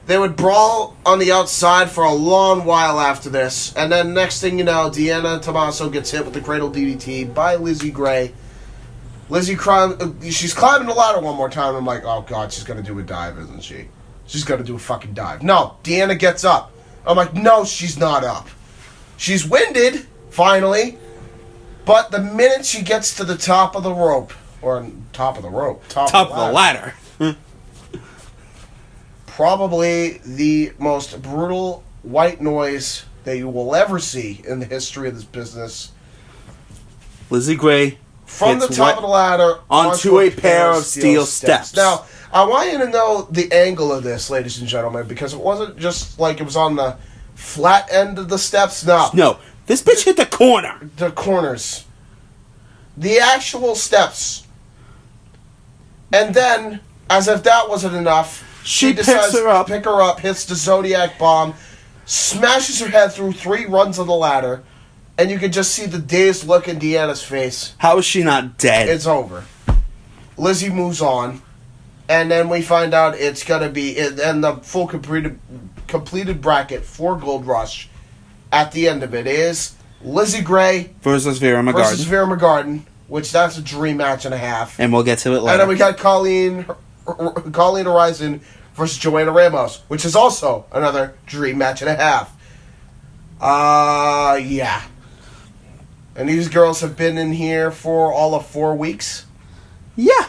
They would brawl on the outside for a long while after this, and then next thing you know, Deanna Tommaso gets hit with the cradle DDT by Lizzie Gray. She's climbing the ladder one more time. I'm like, oh God, she's gonna do a dive, isn't she? She's gonna do a fucking dive. No, Deanna gets up. I'm like, no, she's not up. She's winded, finally, but the minute she gets to the top of the rope, top of the ladder. Probably the most brutal white noise that you will ever see in the history of this business. Lizzie Gray from the top of the ladder onto a pair of steel steps. Now, I want you to know the angle of this, ladies and gentlemen, because it wasn't just like it was on the flat end of the steps. No, this bitch hit the corner. The corners. The actual steps. And then, as if that wasn't enough, she decides to pick her up, hits the Zodiac Bomb, smashes her head through 3 runs of the ladder, and you can just see the dazed look in Deanna's face. How is she not dead? It's over. Lizzie moves on, and then we find out it's going to be in the full completed bracket for Gold Rush. At the end of it is Lizzie Gray versus Vera McGarden, which that's a dream match and a half. And we'll get to it later. And then we got Colleen Horizon versus Joanna Ramos, which is also another dream match and a half. Yeah. And these girls have been in here for all of 4 weeks. Yeah.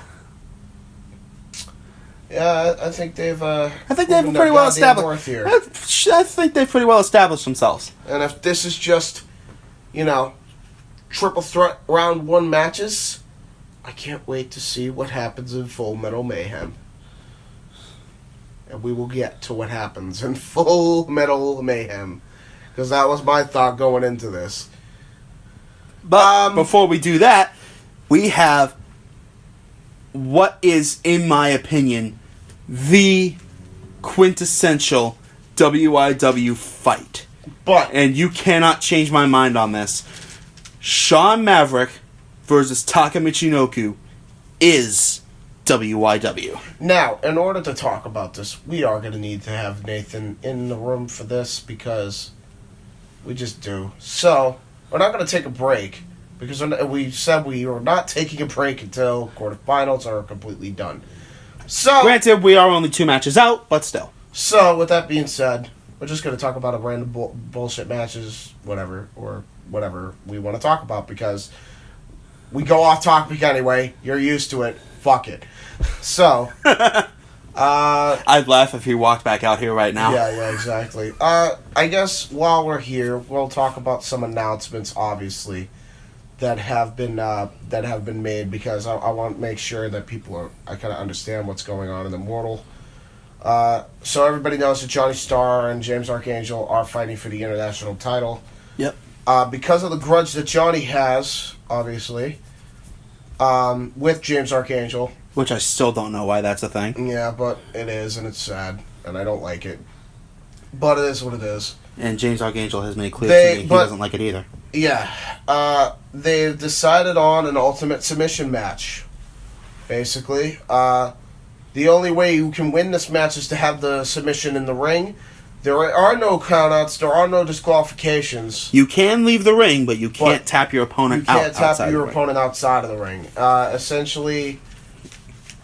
Yeah, I think they've. Pretty well established. Here. I think they've pretty well established themselves. And if this is just, triple threat round 1 matches, I can't wait to see what happens in Full Metal Mayhem. And we will get to what happens in Full Metal Mayhem. Because that was my thought going into this. But before we do that, we have what is, in my opinion, the quintessential WYW fight. and you cannot change my mind on this, Sean Maverick versus Taka Michinoku is WYW. Now, in order to talk about this, we are going to need to have Nathan in the room for this because we just do. So, we're not going to take a break because we said we were not taking a break until quarterfinals are completely done. So, granted, we are only 2 matches out, but still. So, with that being said, we're just going to talk about a random bullshit matches, whatever we want to talk about because we go off topic anyway. You're used to it. Fuck it. So, I'd laugh if he walked back out here right now. Yeah, exactly. I guess while we're here, we'll talk about some announcements, obviously, that have been made because I want to make sure that I kind of understand what's going on in Immortal. So everybody knows that Johnny Starr and James Archangel are fighting for the international title. Yep. Because of the grudge that Johnny has, obviously, with James Archangel. Which I still don't know why that's a thing. Yeah, but it is, and it's sad, and I don't like it. But it is what it is. And James Archangel has made clear to me he doesn't like it either. Yeah. They've decided on an ultimate submission match, basically. The only way you can win this match is to have the submission in the ring. There are no countouts. There are no disqualifications. You can leave the ring, but you can't tap your opponent outside. You can't tap your opponent outside of the ring. Essentially,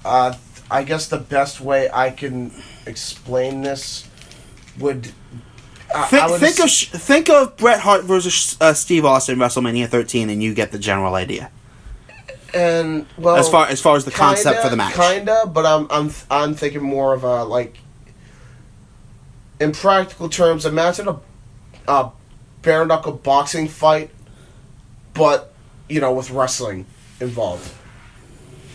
I guess the best way I can explain this would... Think of Bret Hart versus Steve Austin WrestleMania 13, and you get the general idea. And well, as far as the concept for the match, but I'm thinking more of a in practical terms. Imagine a bare knuckle boxing fight, but with wrestling involved.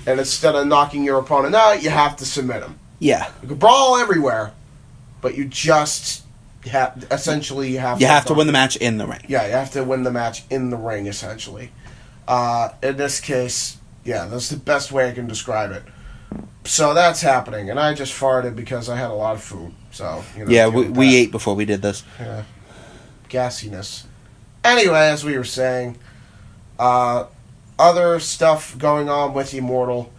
And instead of knocking your opponent out, you have to submit him. Yeah, you can brawl everywhere, but you just have to win the match in the ring. Yeah, you have to win the match in the ring, essentially. In this case, yeah, that's the best way I can describe it. So that's happening, and I just farted because I had a lot of food. So yeah, we ate before we did this. Yeah, gassiness. Anyway, as we were saying, other stuff going on with Immortal.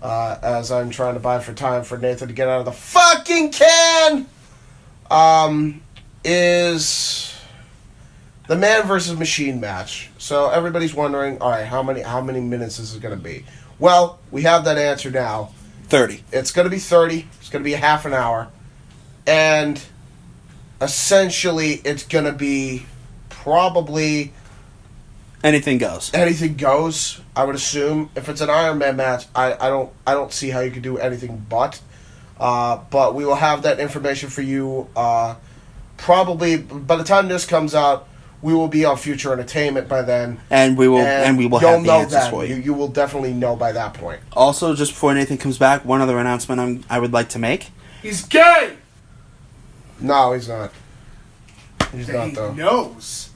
As I'm trying to buy for time for Nathan to get out of the fucking can. Is the man versus machine match. So everybody's wondering, all right, how many minutes is it going to be? Well, we have that answer now. 30. It's going to be 30. It's going to be a half an hour. And essentially it's going to be probably... Anything goes. Anything goes, I would assume. If it's an Iron Man match, I don't see how you could do anything but. But we will have that information for you probably by the time this comes out. We will be on Future Entertainment by then, and we will have the answers for you. You will definitely know by that point. Also, just before Nathan comes back, one other announcement I would like to make. He's gay. No, he's not. He's not though. He knows.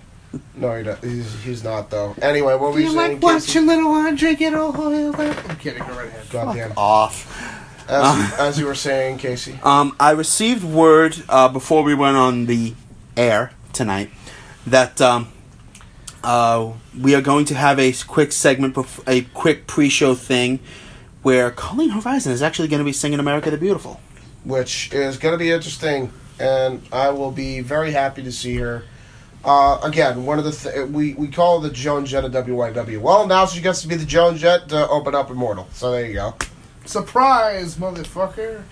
No, he's not though. Anyway, what were you saying? Like watching little Andre get all over? I'm kidding. Go right ahead. Goddamn. Off. As you were saying, Casey. I received word before we went on the air tonight that we are going to have a quick segment, a quick pre-show thing, where Colleen Horizon is actually going to be singing "America the Beautiful," which is going to be interesting, and I will be very happy to see her. Again, one of the we call her the Joan Jett of WYW. Well, now she gets to be the Joan Jett to open up Immortal. So there you go. Surprise, motherfucker!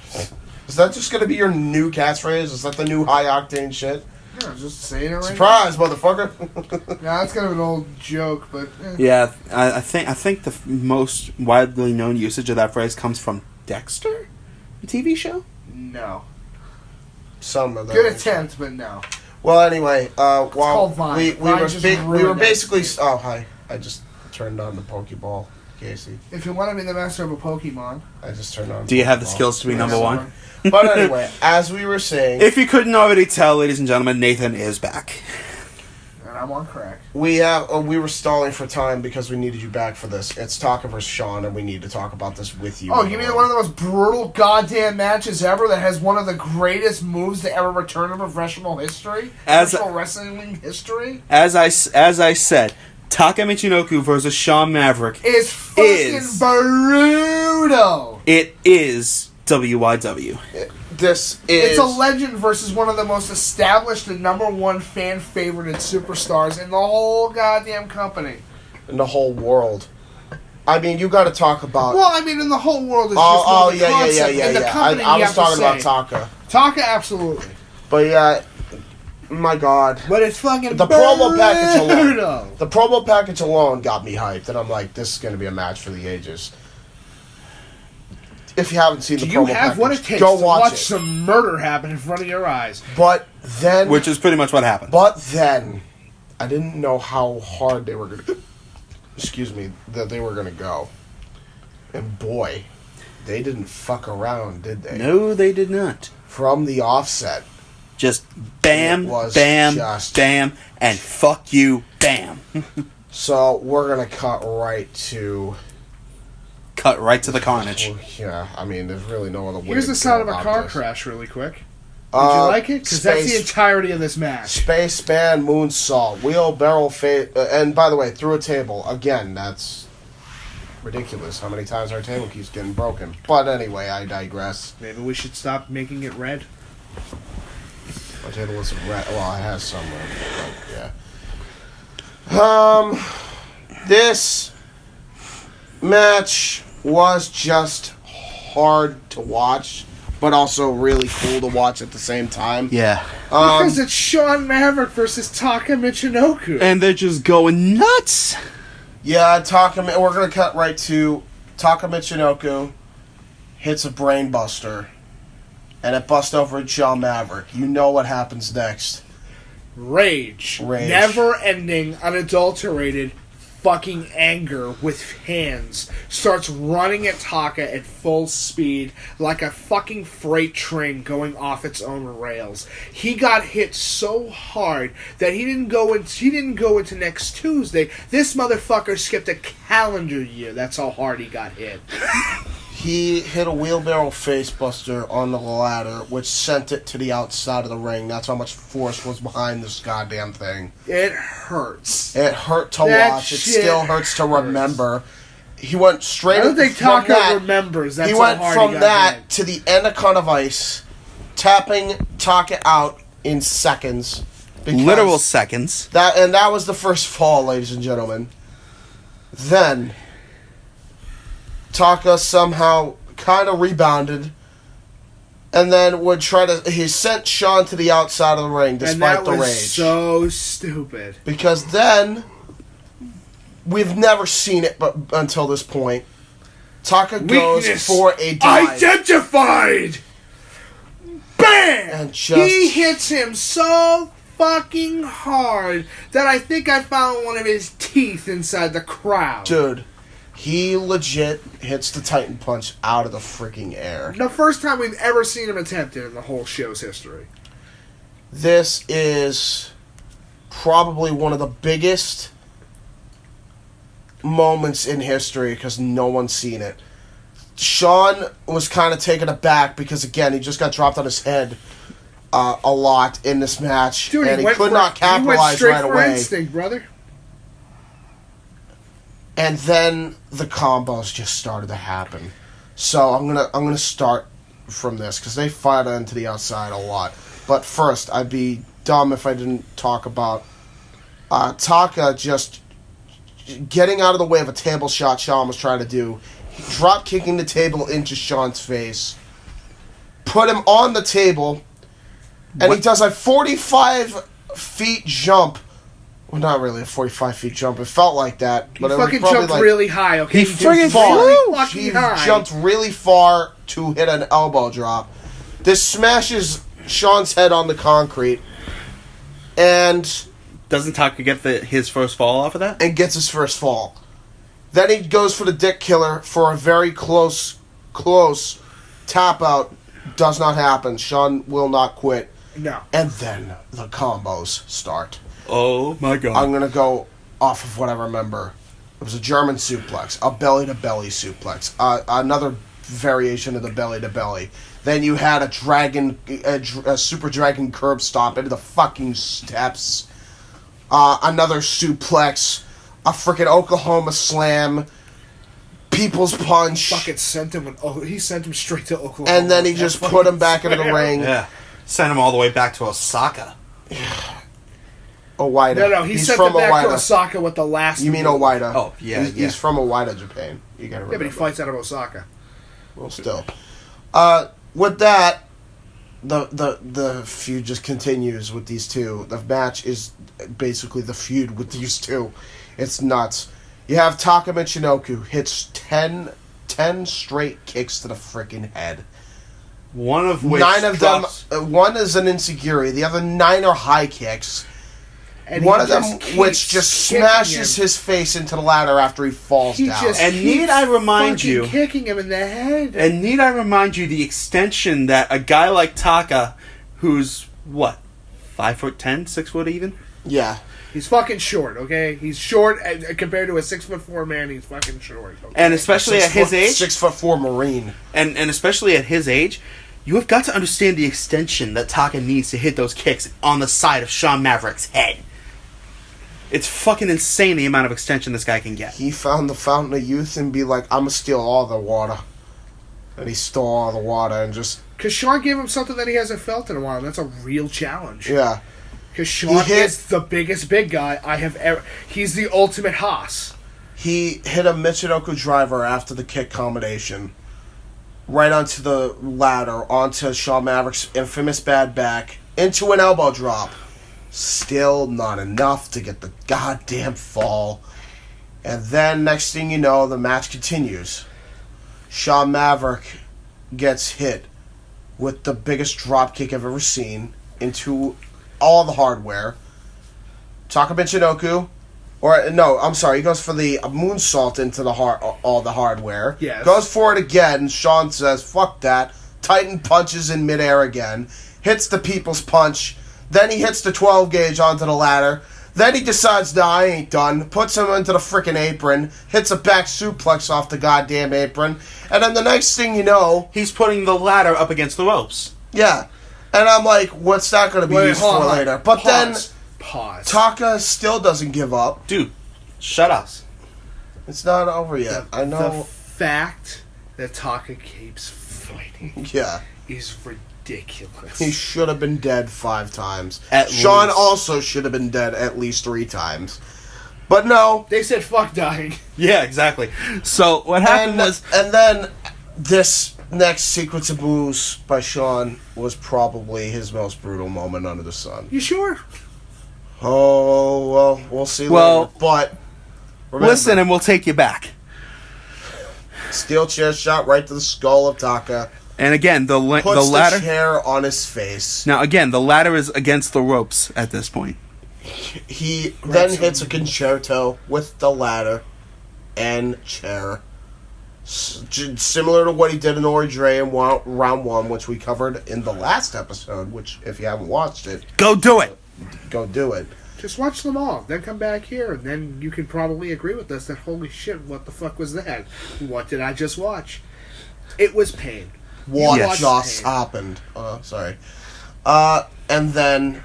Is that just going to be your new catchphrase? Is that the new high octane shit? Yeah, just saying it right Surprise, now. motherfucker! Yeah, that's kind of an old joke, but yeah, I think the most widely known usage of that phrase comes from Dexter, the TV show. No. Some of them. Good attempt, but no. Well, anyway, while we were basically... Oh, hi. I just turned on the Pokeball, Casey. If you want to be the master of a Pokemon... I just turned on Do you have the skills to be number one? But anyway, as we were saying... If you couldn't already tell, ladies and gentlemen, Nathan is back. I'm on crack. We were stalling for time because we needed you back for this. It's Taka vs. Sean, and we need to talk about this with you. Oh, give me one of the most brutal goddamn matches ever that has one of the greatest moves to ever return in professional history? Professional wrestling history? As I said, Taka Michinoku versus Sean Maverick is fucking brutal. It is WYW. It's a legend versus one of the most established and number one fan favorited superstars in the whole goddamn company. In the whole world. I mean, you got to talk about... Well, I mean, in the whole world is just the concept. In the company, I was talking about Taka. Taka, absolutely. But yeah, my God. But it's fucking the promo package alone. The promo package alone got me hyped, and I'm like, this is going to be a match for the ages. If you haven't seen the promo package, you have what it takes go to watch some murder happen in front of your eyes. But then... Which is pretty much what happened. But then, I didn't know how hard they were going to... Excuse me, that they were going to go. And boy, they didn't fuck around, did they? No, they did not. From the offset. Just bam, bam, bam, and fuck you, bam. So, we're going to cut right to the carnage. Yeah, I mean, there's really no other way. Here's the sound of a car crash, really quick. Did you like it? Because that's the entirety of this match. Spaceman moonsault, wheelbarrow and by the way, through a table. Again, that's ridiculous. How many times our table keeps getting broken? But anyway, I digress. Maybe we should stop making it red. My table isn't red. Well, it has some red, but yeah. This match was just hard to watch, but also really cool to watch at the same time. Yeah. Because it's Sean Maverick versus Taka Michinoku. And they're just going nuts. Yeah, we're going to cut right to Taka Michinoku hits a brain buster, and it busts over at Sean Maverick. You know what happens next. Rage. Never ending, unadulterated fucking anger with hands starts running at Taka at full speed like a fucking freight train going off its own rails. He got hit so hard that he didn't go into next Tuesday. This motherfucker skipped a calendar year. That's how hard he got hit. He hit a wheelbarrow facebuster on the ladder, which sent it to the outside of the ring. That's how much force was behind this goddamn thing. It hurts. It hurt to watch. It still hurts to remember. He went straight. I don't think Taka remembers. That's he went how hard from he got that hit. to the anaconda vice, tapping Taka out in seconds. Literal seconds. That was the first fall, ladies and gentlemen. Then Taka somehow kind of rebounded, and then would he sent Sean to the outside of the ring despite the rage. And that was so stupid. Because then, we've never seen it but until this point, Taka goes for a dive. Identified! Bam! And he hits him so fucking hard that I think I found one of his teeth inside the crowd. Dude. He legit hits the Titan Punch out of the freaking air. The first time we've ever seen him attempt it in the whole show's history. This is probably one of the biggest moments in history because no one's seen it. Sean was kind of taken aback because, again, he just got dropped on his head a lot in this match. Dude, and he could not capitalize right away. For instinct, brother. And then the combos just started to happen. So I'm gonna start from this because they fight into the outside a lot. But first, I'd be dumb if I didn't talk about Taka just getting out of the way of a table shot Sean was trying to do, drop kicking the table into Sean's face, put him on the table, and he does a 45 feet jump. Well, not really a 45 feet jump. It felt like that. But he fucking jumped really high, okay? He friggin' jumped really far to hit an elbow drop. This smashes Sean's head on the concrete. And doesn't Taka get his first fall off of that? And gets his first fall. Then he goes for the dick killer for a very close tap out. Does not happen. Sean will not quit. No. And then the combos start. Oh my god. I'm going to go off of what I remember. It was a German suplex, a belly-to-belly suplex, another variation of the belly-to-belly. Then you had a super dragon curb stomp into the fucking steps. Another suplex, a freaking Oklahoma slam, people's punch. Fucking sent him. He sent him straight to Oklahoma. And then he just put him back into the ring. Yeah. Sent him all the way back to Osaka. Owaida. No, he sent him back to Osaka with the last. You mean Owaida? Oh, yeah, He's from Owaida, Japan. You gotta remember. Yeah, but he fights out of Osaka. Well, still. With that, the feud just continues with these two. The match is basically the feud with these two. It's nuts. You have Taka Michinoku hits 10 straight kicks to the freaking head. One of which 9 of drops. them, one is an insecurity. The other 9 are high kicks. And One of them which just smashes his face into the ladder after he falls down. And need I remind you, kicking him in the head. and need I remind you the extension that a guy like Taka, who's what, 5'10", 6 foot even? Yeah. He's fucking short, okay? He's short compared to a 6'4" man. He's fucking short. Okay? And especially at his age, 6'4" Marine. and especially at his age, you have got to understand the extension that Taka needs to hit those kicks on the side of Sean Maverick's head. It's fucking insane the amount of extension this guy can get. He found the fountain of youth and be like, I'm gonna steal all the water. And he stole all the water and just... Because Sean gave him something that he hasn't felt in a while. That's a real challenge. Yeah. Because Sean is the biggest big guy I have ever... He's the ultimate Haas. He hit a Michinoku driver after the kick combination. Right onto the ladder, onto Sean Maverick's infamous bad back, into an elbow drop. Still not enough to get the goddamn fall. And then, next thing you know, the match continues. Sean Maverick gets hit with the biggest drop kick I've ever seen into all the hardware. Taka Michinoku, he goes for the moonsault into all the hardware. Yes. Goes for it again. Sean says, fuck that. Titan punches in midair again. Hits the people's punch. Then he hits the 12 gauge onto the ladder. Then he decides, nah, I ain't done. Puts him into the frickin' apron. Hits a back suplex off the goddamn apron. And then the next thing you know... He's putting the ladder up against the ropes. Yeah. And I'm like, what's that going to be used for later? But Pause. Taka still doesn't give up. Dude, shut us. It's not over yet. I know. The fact that Taka keeps fighting Yeah. is ridiculous. He should have been dead 5 times. At Sean least. also should have been dead at least 3 times. But no. They said fuck dying. Yeah, exactly. So what happened was... And then this next sequence of moves by Sean was probably his most brutal moment under the sun. You sure? Oh, well, we'll see later. But remember, Listen and we'll take you back. Steel chair shot right to the skull of Taka. And again, the Puts ladder... the chair on his face. Now, again, the ladder is against the ropes at this point. He then hits a concerto with the ladder and chair. Similar to what he did in Ori Dre in round 1, which we covered in the last episode, which, if you haven't watched it... Go do it! Go do it. Just watch them all, then come back here, and then you can probably agree with us that, holy shit, what the fuck was that? What did I just watch? It was pain. What Yes. just happened? Sorry. And then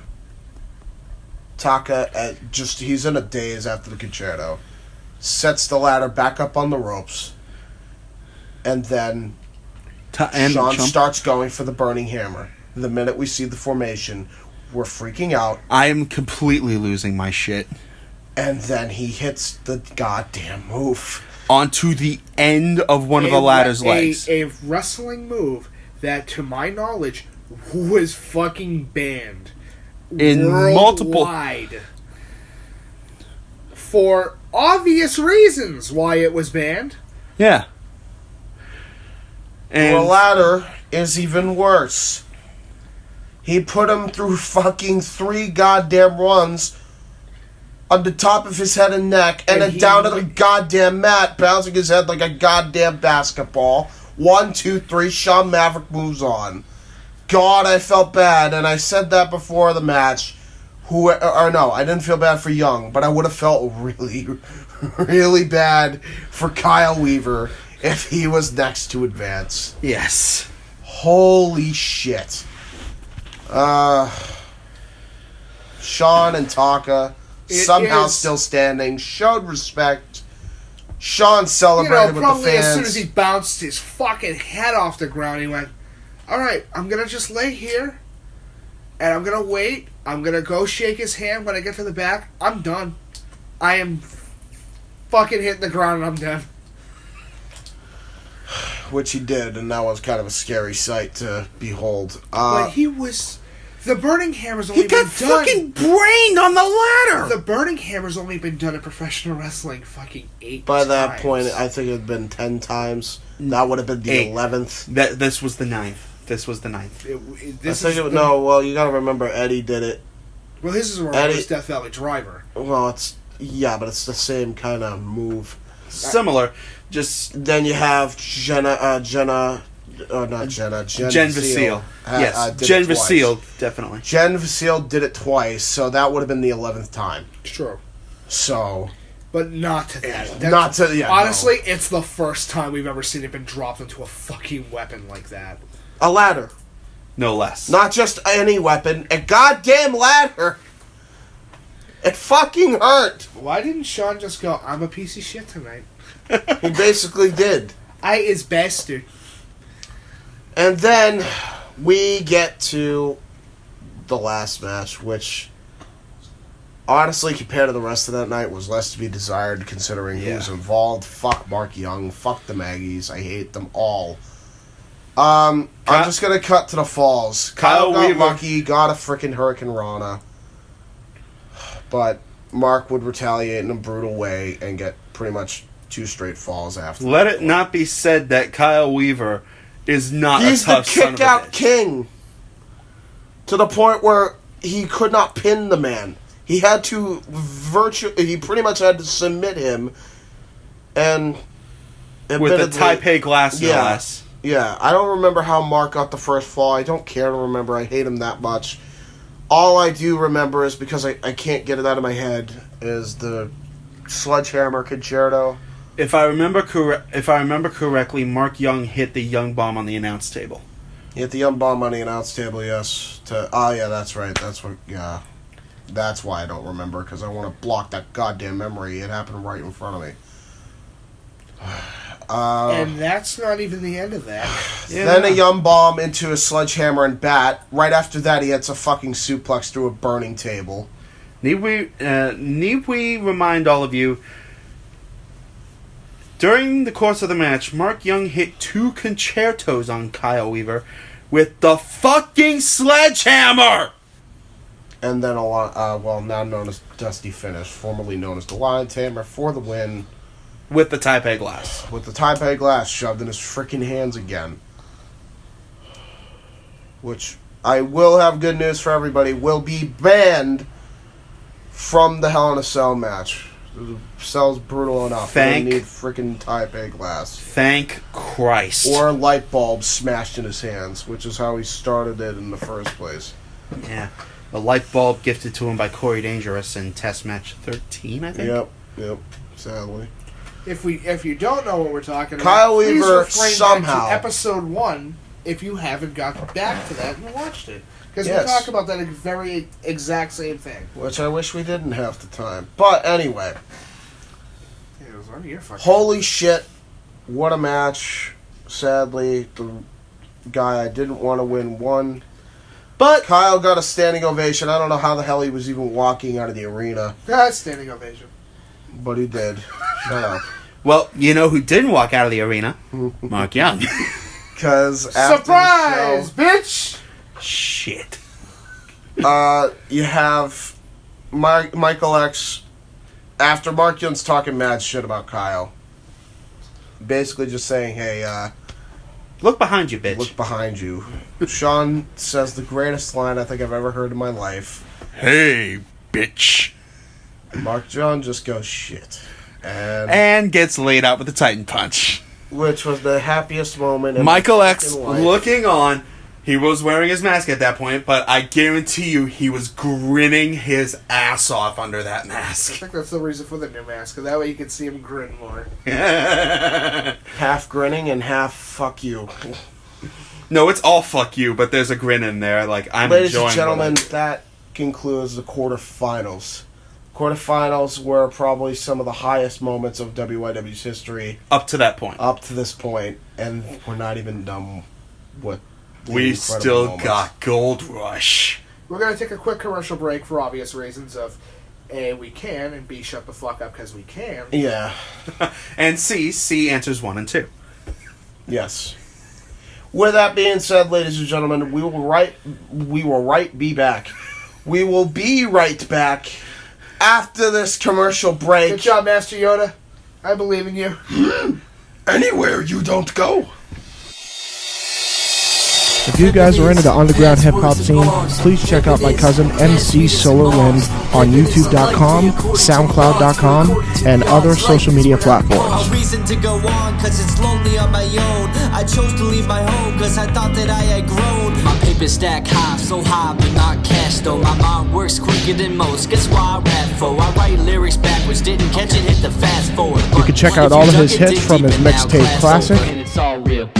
Taka, he's in a daze after the concerto. Sets the ladder back up on the ropes. And then Sean starts going for the burning hammer. The minute we see the formation, we're freaking out. I am completely losing my shit. And then he hits the goddamn move. Onto the end of one of the ladder's legs. A wrestling move that, to my knowledge, was fucking banned. In multiple... Worldwide. For obvious reasons why it was banned. Yeah. And The ladder is even worse. He put him through fucking 3 goddamn runs on the top of his head and neck, and then down to the goddamn mat, bouncing his head like a goddamn basketball. 1, 2, 3, Sean Maverick moves on. God, I felt bad, and I said that before the match. I didn't feel bad for Young, but I would have felt really, really bad for Kyle Weaver if he was next to advance. Yes. Holy shit. Sean and Taka somehow still standing, showed respect. Sean celebrated with the fans. As soon as he bounced his fucking head off the ground, he went, alright, I'm gonna just lay here, and I'm gonna wait. I'm gonna go shake his hand when I get to the back. I'm done. I am fucking hitting the ground and I'm done. Which he did, and that was kind of a scary sight to behold. But he was... The Burning Hammer's only been done... He got fucking brained on the ladder! The Burning Hammer's only been done in professional wrestling fucking 8 times. By that point, I think it had been 10 times. That would have been the 11th. This was the 9th. This was the 9th. You gotta remember Eddie did it. Well, his is a reverse Death Valley Driver. Well, but it's the same kind of move. Similar, just... Then you have Jen Vasile. Yes, Jen Vasile, definitely. Jen Vasile did it twice, so that would have been the 11th time. True. So... But not to that. Honestly, it's the first time we've ever seen it been dropped into a fucking weapon like that. A ladder. No less. Not just any weapon, a goddamn ladder. It fucking hurt. Why didn't Sean just go, I'm a piece of shit tonight? He basically did. I is bastard. And then we get to the last match, which honestly, compared to the rest of that night, was less to be desired considering who was involved. Fuck Mark Young. Fuck the Maggies. I hate them all. I'm just going to cut to the falls. Kyle got lucky, got a freaking Hurricane Rana. But Mark would retaliate in a brutal way and get pretty much 2 straight falls after. Let it not be said that Kyle Weaver is not a tough son of a bitch. He's the kick-out king. To the point where he could not pin the man. He had to he pretty much had to submit him. And with the Taipei glass, no less. Yeah, I don't remember how Mark got the first fall. I don't care to remember. I hate him that much. All I do remember is, because I can't get it out of my head, is the sledgehammer concerto. If I remember correctly, Mark Young hit the Young Bomb on the announce table. He hit the Young Bomb on the announce table, yes. That's right. That's why I don't remember, because I want to block that goddamn memory. It happened right in front of me. And that's not even the end of that. Then a Young Bomb into a sledgehammer and bat. Right after that, he hits a fucking suplex through a burning table. Need we remind all of you, during the course of the match, Mark Young hit 2 concertos on Kyle Weaver with the fucking sledgehammer! And then now known as Dusty Finish, formerly known as the Lion's Hammer, for the win. With the Taipei glass. With the Taipei glass shoved in his freaking hands again. Which, I will have good news for everybody, will be banned from the Hell in a Cell match. The cell's brutal enough. They need freaking Taipei glass. Thank Christ. Or a light bulb smashed in his hands, which is how he started it in the first place. Yeah. A light bulb gifted to him by Corey Dangerous in Test Match 13, I think. Yep. Sadly. If you don't know what we're talking about, Kyle Weaver please refrain back to episode 1 if you haven't got back to that and watched it. Because we talk about that very exact same thing. Which I wish we didn't half the time. But anyway. It was on your fucking... Holy shit. What a match. Sadly, the guy I didn't want to win won. But Kyle got a standing ovation. I don't know how the hell he was even walking out of the arena. Standing ovation. But he did. Shut up. Well, you know who didn't walk out of the arena? Mark Young. Because surprise, bitch! Shit. You have Michael X, after Mark Young's talking mad shit about Kyle. Basically just saying, hey, look behind you, bitch. Look behind you. Sean says the greatest line I think I've ever heard in my life. Hey, bitch. Mark John just goes shit. And gets laid out with a Titan Punch. Which was the happiest moment in Michael X life. looking on, He was wearing his mask at that point, but I guarantee you he was grinning his ass off under that mask. I think that's the reason for the new mask, because that way you can see him grin more. Half grinning and half fuck you. No, it's all fuck you, but there's a grin in there. Like, I'm Ladies enjoying and gentlemen, that concludes the quarterfinals. Quarterfinals were probably some of the highest moments of WYW's history. Up to that point. Up to this point, and we're not even done with We still moments. got Gold Rush. We're going to take a quick commercial break for obvious reasons of A, we can, and B, shut the fuck up because we can. Yeah. And C answers 1 and 2. Yes. With that being said, ladies and gentlemen, we will be back. We will be right back after this commercial break. Good job, Master Yoda. I believe in you. Anywhere you don't go. If you guys are into the underground hip-hop scene, please check out my cousin MC SolarWind on YouTube.com, SoundCloud.com, and other social media platforms. A reason to go on, cause it's lonely on my own. I chose to leave my home, cause I thought that I had grown. My paper stack high, so high, but not cash though. My mind works quicker than most, guess why I rap for? I write lyrics backwards, didn't catch it, hit the fast forward. You can check out all of his hits from his mixtape Classic. And it's all real.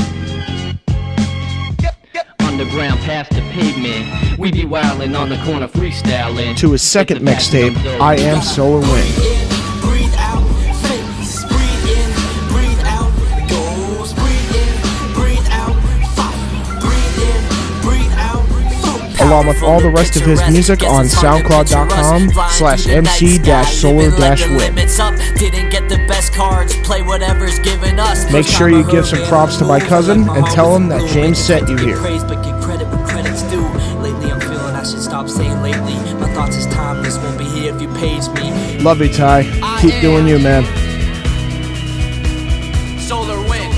Underground past the pavement, we be wildin' on the corner freestyling. To his second mixtape, I Am SolarWind. Breathe out, face, breathe in, breathe out, goals, breathe in, breathe out, fire, breathe in, breathe out, focus. Along with all the rest of his music on SoundCloud.com/MC-Solar-Win. Didn't get the best cards, play whatever's given us. Make sure you give some props to my cousin and tell him that James sent you here. Praise, but give credit when credit's due. Lately I'm feeling I should stop saying lately. My thoughts is timeless, won't be here if you page me. Love you, Ty. Keep doing you, man. Solar Wind.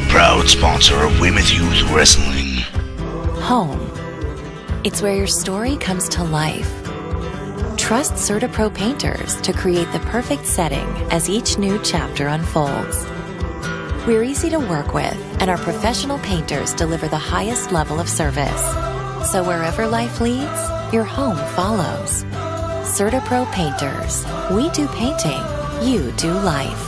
Proud sponsor of Weymouth Youth Wrestling. Home. It's where your story comes to life. Trust CertaPro painters to create the perfect setting as each new chapter unfolds. We're easy to work with, and our professional painters deliver the highest level of service. So wherever life leads, your home follows. CertaPro painters. We do painting. You do life.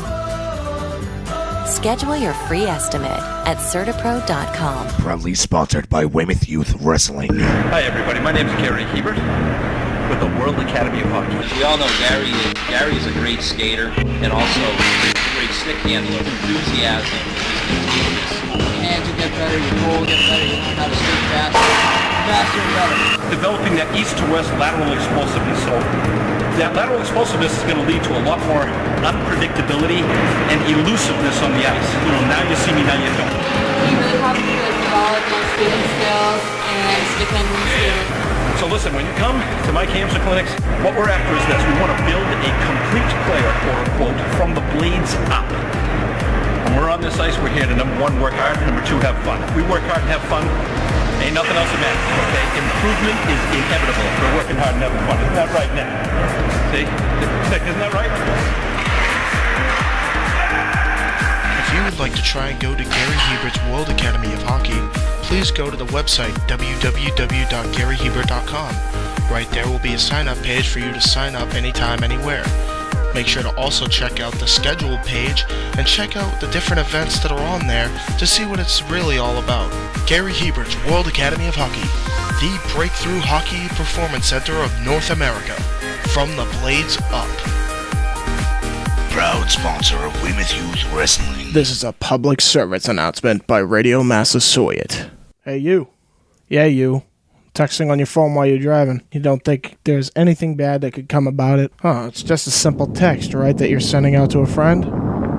Schedule your free estimate at CertaPro.com. Proudly sponsored by Weymouth Youth Wrestling. Hi everybody, my name is Gary Hebert with the World Academy of Hockey. We all know Gary is a great skater and also a great stick handler, enthusiasm. Your hands will get better, your goal will get better, you learn how to skate faster and better. Developing that east to west lateral explosiveness. So that lateral explosiveness is going to lead to a lot more unpredictability and elusiveness on the ice. You know, now you see me, now you don't. You really have to develop those skating skills and stick handling skills. So listen, when you come to my camps or clinics, what we're after is this. We want to build a complete player, quote unquote, from the blades up. When we're on this ice, we're here to number 1, work hard, number 2, have fun. If we work hard and have fun, ain't nothing else that matters, okay? Improvement is inevitable if we're working hard and having fun. Isn't that right, Nick? See? Nick, isn't that right? If you would like to try and go to Gary Hebert's World Academy of Hockey, please go to the website www.garyhebert.com. Right there will be a sign-up page for you to sign up anytime, anywhere. Make sure to also check out the schedule page and check out the different events that are on there to see what it's really all about. Gary Hebert's World Academy of Hockey, the breakthrough hockey performance center of North America. From the blades up. Proud sponsor of Weymouth Youth Wrestling. This is a public service announcement by Radio Massasoit. Hey, you. Yeah, you. Texting on your phone while you're driving. You don't think there's anything bad that could come about it? Huh, it's just a simple text, right, that you're sending out to a friend?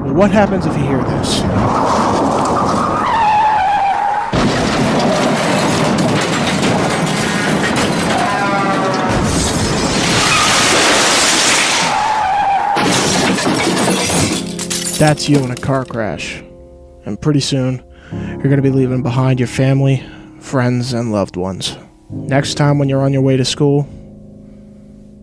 Well, what happens if you hear this? That's you in a car crash. And pretty soon, you're going to be leaving behind your family, friends, and loved ones. Next time when you're on your way to school,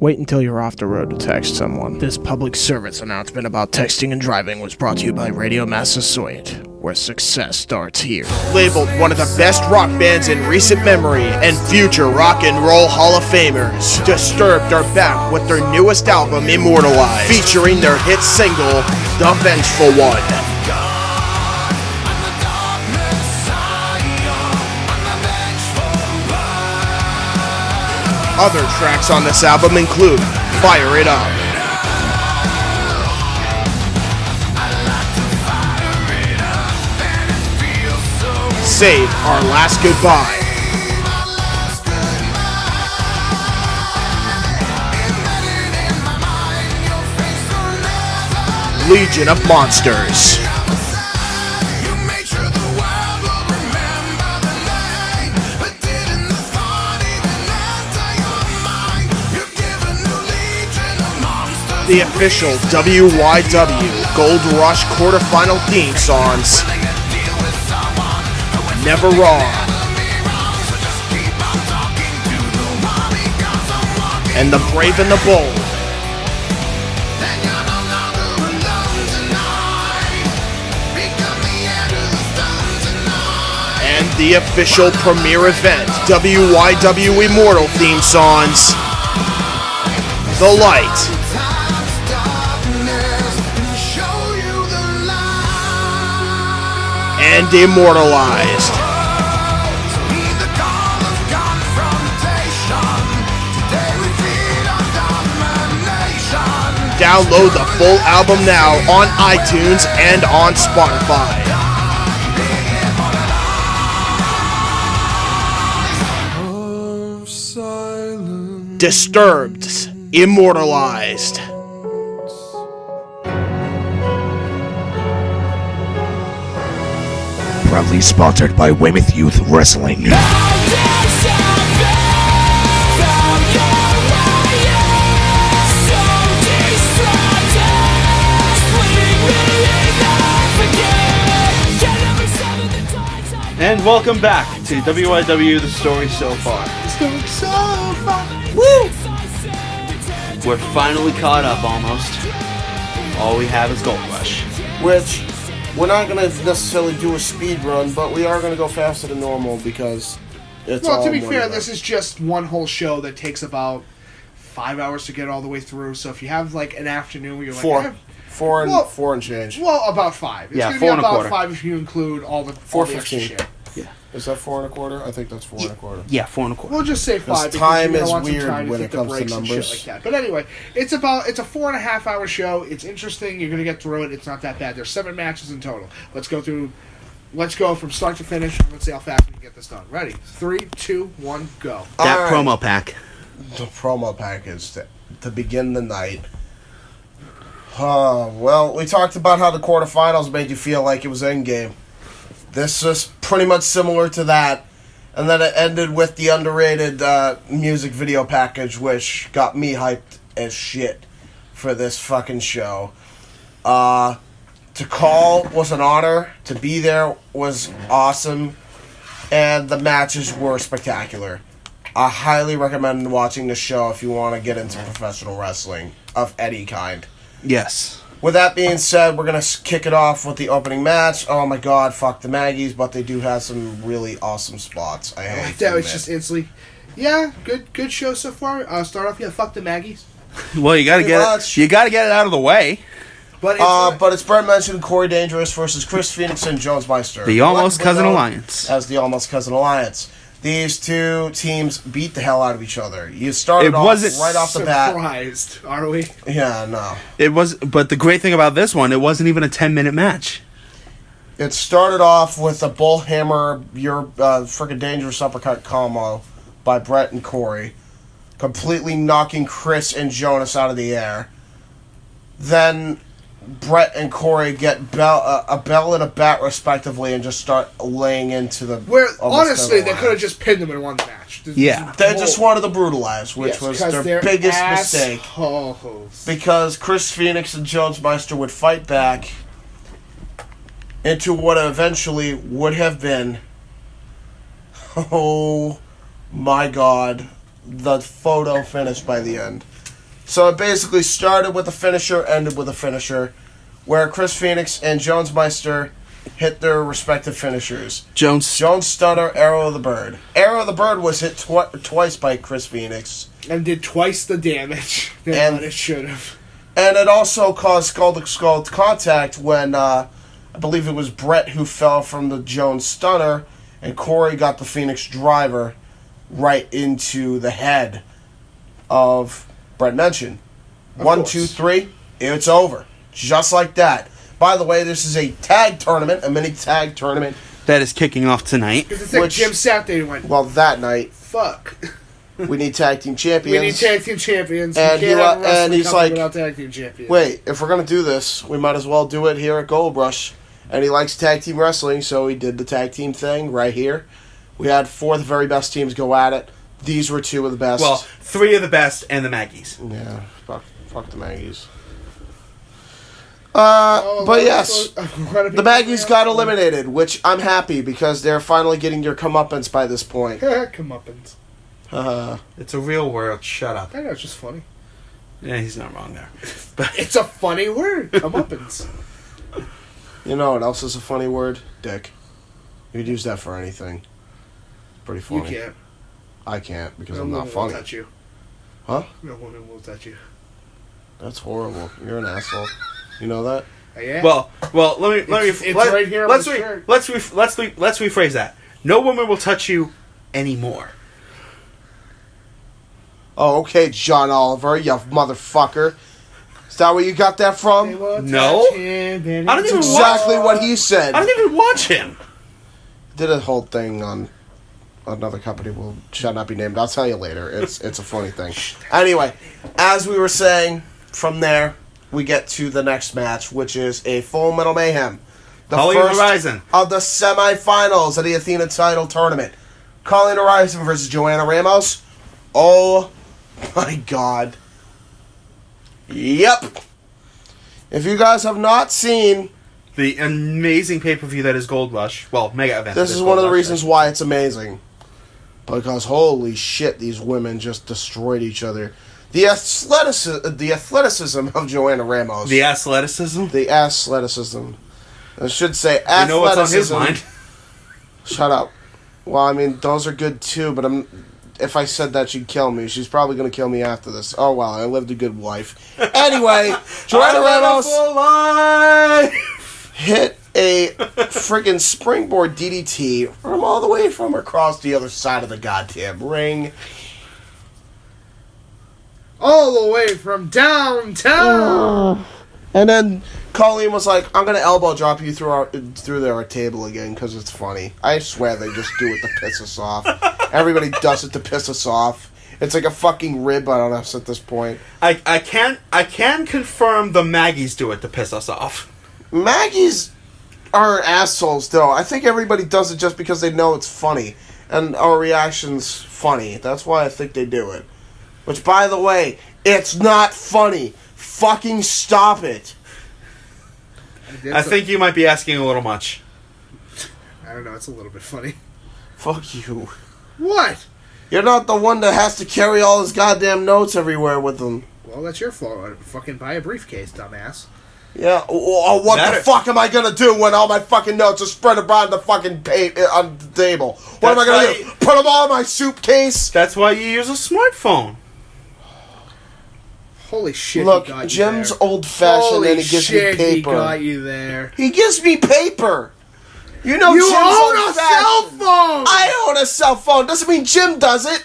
Wait until you're off the road to text someone. This public service announcement about texting and driving was brought to you by Radio Massasoit, where success starts here. Labeled one of the best rock bands in recent memory and future rock and roll Hall of Famers, Disturbed are back with their newest album, Immortalized, featuring their hit single, The Vengeful One. Other tracks on this album include Fire It Up, Save Our Last Goodbye, Legion of Monsters, the official WYW Gold Rush quarterfinal theme songs, Never Wrong, and The Brave and the Bold. And the official premiere event, WYW Immortal theme songs, The Light, and Immortalized. Download the full album now on iTunes and on Spotify. Disturbed, Immortalized. Proudly sponsored by Weymouth Youth Wrestling. And welcome back to WYW, The Story So Far. Woo! We're finally caught up almost. All we have is Gold Rush. Which, we're not going to necessarily do a speed run, but we are going to go faster than normal because it's all... Well, to be fair, event. this is just one whole show that takes about 5 hours to get all the way through. So if you have like an afternoon where you're like... Four and change. Well, about 5. It's yeah, going to 4 be and a about quarter. 5 if you include all the 4:15. Yeah. Is that 4 and a quarter? I think that's 4 and a quarter. Yeah, 4 and a quarter. We'll just say 5 because time you're is want some weird time to when take it the comes to breaks and numbers. shit like that. But anyway, it's a 4.5 hour show. It's interesting. You're going to get through it. It's not that bad. There's 7 matches in total. Let's go from start to finish. Let's see how fast we can get this done. Ready? 3, 2, 1, go. That promo pack. The promo pack is to begin the night. Well, we talked about how the quarterfinals made you feel like it was endgame. This is pretty much similar to that. And then it ended with the underrated music video package, which got me hyped as shit for this fucking show. To call was an honor. To be there was awesome. And the matches were spectacular. I highly recommend watching the show if you want to get into professional wrestling of any kind. Yes. With that being said, we're going to kick it off with the opening match. Oh my god, fuck the Maggies, but they do have some really awesome spots. I hate that was just instantly... Yeah, good show so far. Start off, fuck the Maggies. Well, you gotta get it. You gotta get it out of the way. But it's Brett mentioned Corey Dangerous versus Chris Phoenix and Jones Meister. The Almost Cousin Alliance. As the Almost Cousin Alliance. These two teams beat the hell out of each other. You started off right off the bat. Surprised, are we? Yeah, no. It was, but the great thing about this one, it wasn't even a 10-minute match. It started off with a bullhammer, your freaking dangerous uppercut combo by Brett and Corey, completely knocking Chris and Jonas out of the air. Then Brett and Corey get a bell and a bat respectively and just start laying into the... Honestly, they could have just pinned them and won the match. Yeah. They just wanted to brutalize, which was their biggest mistake. Because Chris Phoenix and Jones Meister would fight back into what eventually would have been... Oh my god. The photo finish by the end. So it basically started with a finisher, ended with a finisher, where Chris Phoenix and Jones Meister hit their respective finishers. Jones Stunner, Arrow of the Bird. Arrow of the Bird was hit twice by Chris Phoenix. And did twice the damage that it should have. And it also caused skull-to-skull contact when, I believe it was Brett who fell from the Jones Stunner, and Corey got the Phoenix Driver right into the head of Brett Mention. 1, 2, 3, it's over. Just like that. By the way, this is a tag tournament, a mini tag tournament. That is kicking off tonight. Because it's like Jim Saturday went. Well, that night. Fuck. We need tag team champions. We need tag team champions. And, he's like, tag team champions. wait, if we're going to do this, we might as well do it here at Gold Rush. And he likes tag team wrestling, so he did the tag team thing right here. We had 4 of the very best teams go at it. These were 2 of the best. Well, 3 of the best and the Maggies. Yeah, fuck the Maggies. But yes, the Maggies got eliminated, which I'm happy because they're finally getting your comeuppance by this point. Comeuppance. It's a real word. Shut up. I know, it's just funny. Yeah, he's not wrong there. But it's a funny word. Comeuppance. You know what else is a funny word? Dick. You could use that for anything. Pretty funny. You can't. I can't because No I'm not woman funny. will touch you. Huh? No woman will touch you. That's horrible. You're an asshole. You know that? Yeah. Well, let's right here on the shirt. let's rephrase that. No woman will touch you anymore. Oh, okay, John Oliver, you motherfucker. Is that where you got that from? No. I don't even exactly what he said. I don't even watch him. Did a whole thing on another company shall not be named. I'll tell you later. It's a funny thing. Anyway, as we were saying, from there we get to the next match, which is a Full Metal Mayhem. The Colleen first Horizon of the semifinals of the Athena title tournament. Colleen Horizon versus Joanna Ramos. Oh my god. Yep. If you guys have not seen the amazing pay-per-view that is Gold Rush, well, mega event. This is one of the reasons why it's amazing. Because holy shit, these women just destroyed each other. The athleticism of Joanna Ramos. The athleticism? The athleticism. I should say athleticism. You know what's on his mind. Shut up. Well, I mean, those are good too, but if I said that, she'd kill me. She's probably going to kill me after this. Oh, well, I lived a good life. Anyway, Joanna Ramos hit a friggin' springboard DDT from all the way from across the other side of the goddamn ring. All the way from downtown. And then Colleen was like, I'm going to elbow drop you through our table again because it's funny. I swear they just do it to piss us off. Everybody does it to piss us off. It's like a fucking rib on us at this point. I can confirm the Maggies do it to piss us off. Maggies are assholes, though. I think everybody does it just because they know it's funny. And our reaction's funny. That's why I think they do it. Which, by the way, it's not funny. Fucking stop it. I think you might be asking a little much. I don't know, it's a little bit funny. Fuck you. What? You're not the one that has to carry all his goddamn notes everywhere with him. Well, that's your fault. Fucking buy a briefcase, dumbass. Yeah, what the fuck am I gonna do when all my fucking notes are spread around the fucking on the table? What am I gonna do? Put them all in my suitcase? That's why you use a smartphone. Holy shit! Look, he got you Jim's there. old-fashioned and he gives me paper. He got you there. He gives me paper. You know, you Jim's own a old-fashioned. cell phone. I own a cell phone. Doesn't mean Jim does it.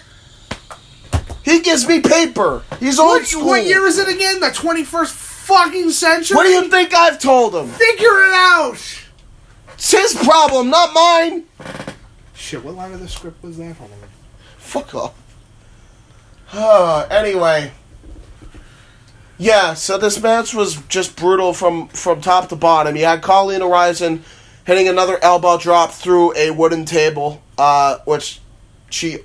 He gives me paper. He's old school. What year is it again? The 21st fucking century? What do you think I've told him? Figure it out. It's his problem, not mine. Shit, what line of the script was that? Hold on. Fuck off. Anyway. Yeah, so this match was just brutal from top to bottom. You had Colleen Horizon hitting another elbow drop through a wooden table, which she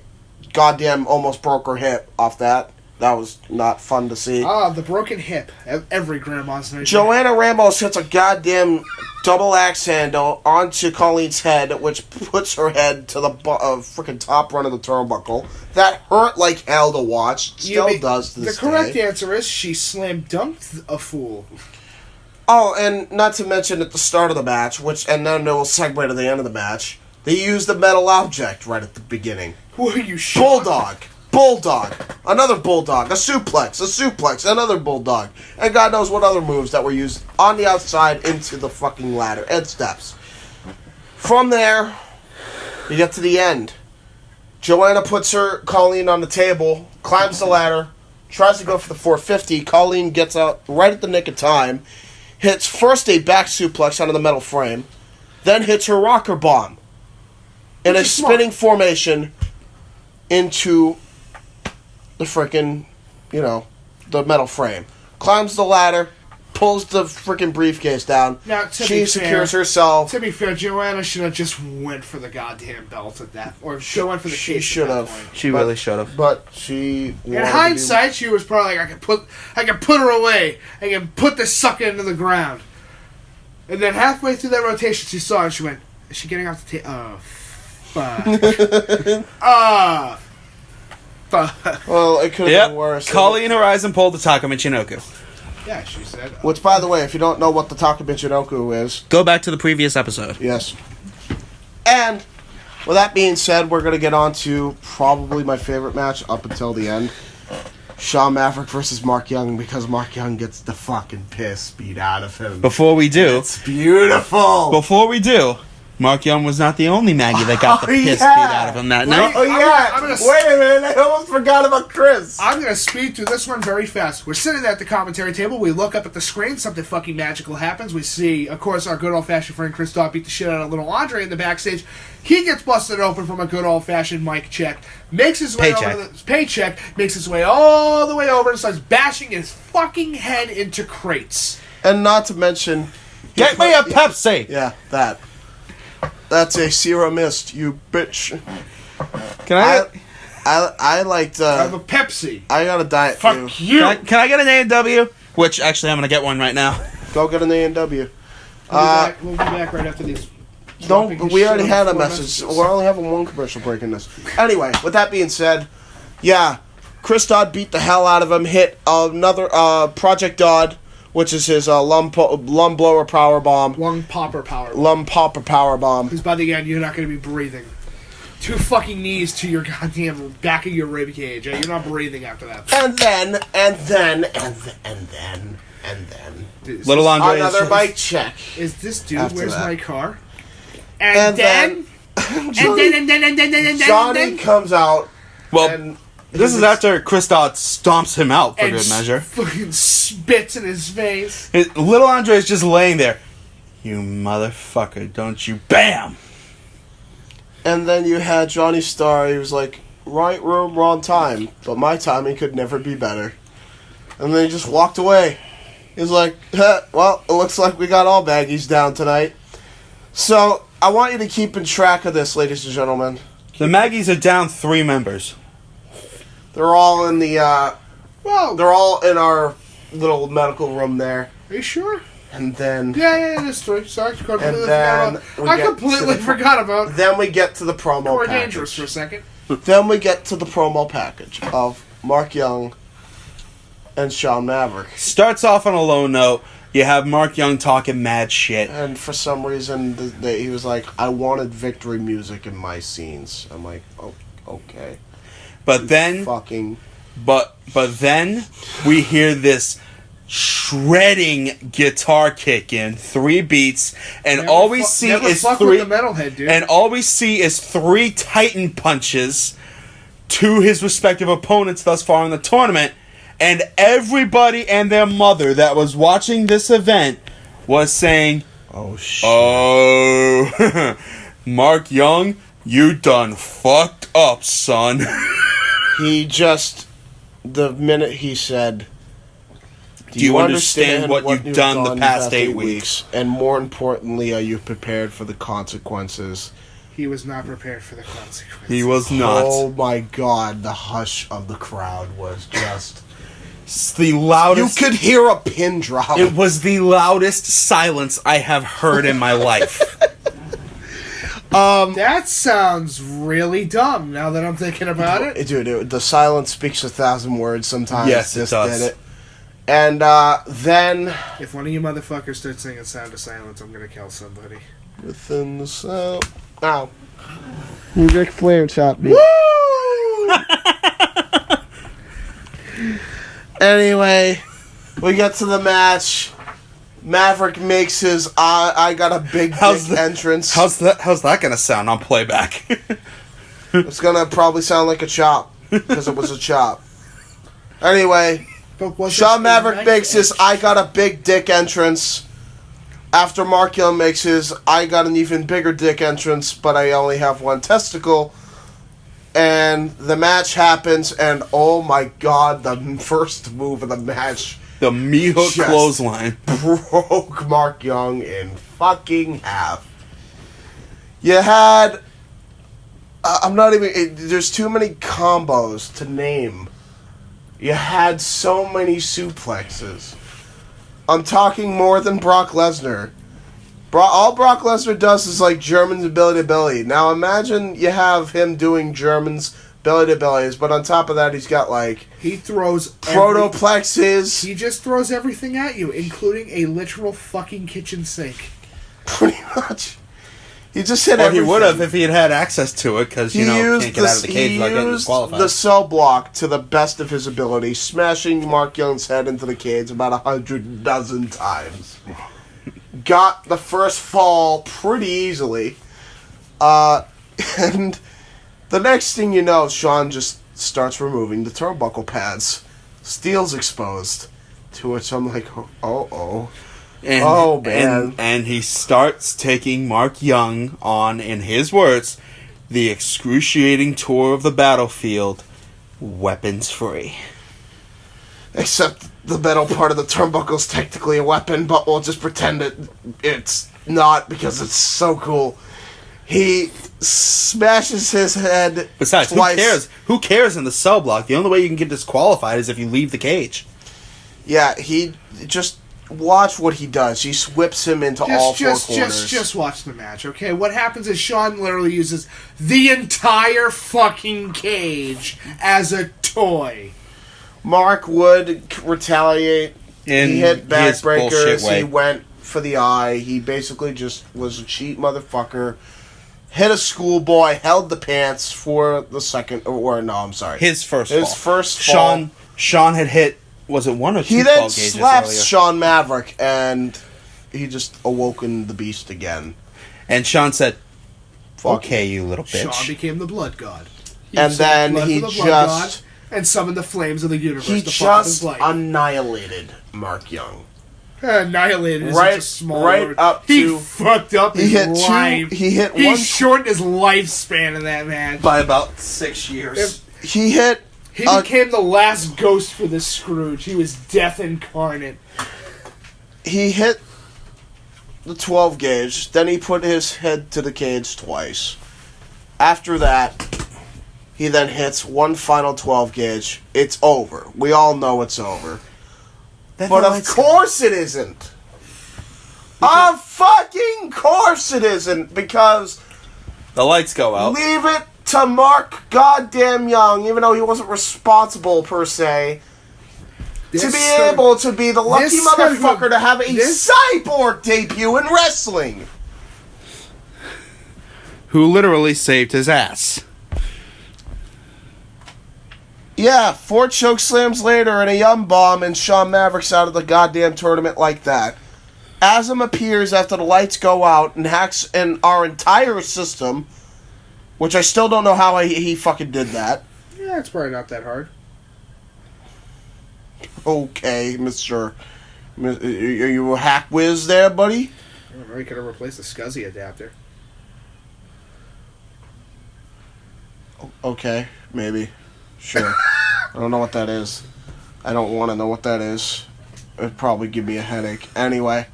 goddamn almost broke her hip off that. That was not fun to see. The broken hip. Every grandma's nightmare. Joanna Ramos hits a goddamn double axe handle onto Colleen's head, which puts her head to the freaking top run of the turnbuckle. That hurt like hell to watch. Still does to this day. The correct day. answer is she slam dunked a fool. Oh, and not to mention at the start of the match, and then we'll segue to the end of the match, they used a metal object right at the beginning. Were you shocked? Bulldog, another bulldog, a suplex, another bulldog, and God knows what other moves that were used on the outside into the fucking ladder and steps. From there, you get to the end. Joanna puts Colleen on the table, climbs the ladder, tries to go for the 450. Colleen gets out right at the nick of time, hits first a back suplex onto the metal frame, then hits her rocker bomb in a spinning formation into the frickin', the metal frame. Climbs the ladder, pulls the frickin' briefcase down. Now, she secures herself. To be fair, Joanna should have just went for the goddamn belt at that, or she went for the case. She should have. She really should have. But she. In hindsight, she was probably like, I can put her away. I can put this sucker into the ground. And then halfway through that rotation, she saw it. And she went, "Is she getting off the table? Oh, fuck." Well, it could have been worse. Colleen Horizon pulled the Taka Michinoku. Yeah, she said. Which, by the way, if you don't know what the Taka Michinoku is, go back to the previous episode. Yes. And with that being said, we're going to get on to probably my favorite match up until the end. Sean Maverick versus Mark Young, because Mark Young gets the fucking piss beat out of him. Before we do, it's beautiful. Before we do, Mark Young was not the only Maggie that got the piss beat out of him that night. Oh, yeah. Wait a minute. I almost forgot about Chris. I'm going to speed through this one very fast. We're sitting at the commentary table. We look up at the screen. Something fucking magical happens. We see, of course, our good old-fashioned friend Chris Dodd beat the shit out of little Andre in the backstage. He gets busted open from a good old-fashioned mic check. Makes his way over the paycheck. Makes his way all the way over and starts bashing his fucking head into crates. And not to mention... Get me a Pepsi! Yeah, that. That's a Sierra Mist, you bitch. Can I liked... I have a Pepsi. I got a Diet Fuck Dew. you! Can I get an A&W? Which, actually, I'm going to get one right now. Go get an A&W. We'll be back right after these. We already had a message. We're only having one commercial break in this. Anyway, with that being said, yeah, Chris Dodd beat the hell out of him, hit another Project Dodd, which is his lung blower power bomb. Lung popper power. Lung popper power bomb. Because by the end, you're not going to be breathing. 2 fucking knees to your goddamn back of your rib cage. You're not breathing after that. And then. Little Andre another mic check. Is this dude? After Where's that. my car? And then Johnny comes out. Well, this is after Chris Dodd stomps him out for good measure. Fucking spits in his face. Little Andre is just laying there. You motherfucker, don't you? Bam! And then you had Johnny Starr. He was like, right room, wrong time. But my timing could never be better. And then he just walked away. He was like, well, it looks like we got all baggies down tonight. So, I want you to keep in track of this, ladies and gentlemen. The Maggies are down 3 members. They're all in the, they're all in our little medical room there. Are you sure? And then... Yeah, that's true. Sorry, I completely forgot about... Then we get to the promo We're package. dangerous for a second. Then we get to the promo package of Mark Young and Sean Maverick. Starts off on a low note. You have Mark Young talking mad shit. And for some reason, he was like, I wanted victory music in my scenes. I'm like, oh, okay. But then... But then we hear this shredding guitar kick in, 3 beats, and all we see is 3 with the metalhead, dude. And all we see is 3 Titan punches to his respective opponents thus far in the tournament, and everybody and their mother that was watching this event was saying, oh shit. Oh, Mark Young, you done fucked up, son. He just, the minute he said, Do you understand what you've done the past 8 weeks? And more importantly, are you prepared for the consequences? He was not prepared for the consequences. He was not. Oh my god, the hush of the crowd was just... It's the loudest... You could hear a pin drop. It was the loudest silence I have heard in my life. That sounds really dumb now that I'm thinking about it. Dude, the silence speaks 1,000 words sometimes. Yes, it does. Did it. And then... If one of you motherfuckers starts singing Sound of Silence, I'm gonna kill somebody. Within the sound... Ow. Rick Flair chopped me. Woo! Anyway, we get to the match. Maverick makes his I got a big dick entrance. How's that gonna sound on playback? It's gonna probably sound like a chop, because it was a chop. Anyway, Sean Maverick makes his I got a big dick entrance. After Mark Young makes his I got an even bigger dick entrance, but I only have one testicle. And the match happens, and oh my god, the first move of the match... The Mihawk clothesline. Broke Mark Young in fucking half. You had... I'm not even... there's too many combos to name. You had so many suplexes. I'm talking more than Brock Lesnar. All Brock Lesnar does is like German's belly to belly. Now imagine you have him doing German's belly to bellies, but on top of that he's got like... He throws... protoplexes. He just throws everything at you, including a literal fucking kitchen sink. Pretty much. He just hit everything. He would have if he had access to it, because, can't get out of the cage without getting disqualified. He used the cell block to the best of his ability, smashing Mark Young's head into the cage about 100 dozen times. Got the first fall pretty easily. And the next thing you know, Sean just starts removing the turnbuckle pads. Steel's exposed. To which I'm like, oh. Man. And he starts taking Mark Young on, in his words, the excruciating tour of the battlefield, weapons free. Except the metal part of the turnbuckle is technically a weapon, but we'll just pretend it's not because it's so cool. He smashes his head. Besides, twice. Who cares in the cell block? The only way you can get disqualified is if you leave the cage. Yeah, he just... Watch what he does. He whips him into all four corners. Just watch the match, okay? What happens is Sean literally uses the entire fucking cage as a toy. Mark would retaliate. He hit backbreakers. He went for the eye. He basically just was a cheat motherfucker. Hit a schoolboy. Held the pants for the second... His first fall. His first fall. Sean had hit... Was it one or two? He then slaps Sean Maverick, and he just awoken the beast again. And Sean said, "Okay, you little bitch." Sean became the blood god. And then he just... And summoned the flames of the universe. He just annihilated Mark Young. Annihilated is such a small word. Up he to... fucked up his life. He shortened his lifespan in that match. By about 6 years. He became the last ghost for the Scrooge. He was death incarnate. He hit the 12 gauge, then he put his head to the cage twice. After that, he then hits one final 12 gauge. It's over. We all know it's over. But of course it isn't. Of fucking course it isn't, because... The lights go out. Leave it to Mark goddamn Young, even though he wasn't responsible per se, to be able to be the lucky motherfucker to have a cyborg debut in wrestling. Who literally saved his ass. Yeah, 4 choke slams later and a yum bomb, and Sean Maverick's out of the goddamn tournament like that. Asm appears after the lights go out and hacks in our entire system, which I still don't know how he fucking did that. Yeah, it's probably not that hard. Okay, Mr. Are you a hack whiz there, buddy? I don't know, he could have replaced the SCSI adapter. Okay, maybe. Sure. I don't know what that is. I don't want to know what that is. It'd probably give me a headache. Anyway.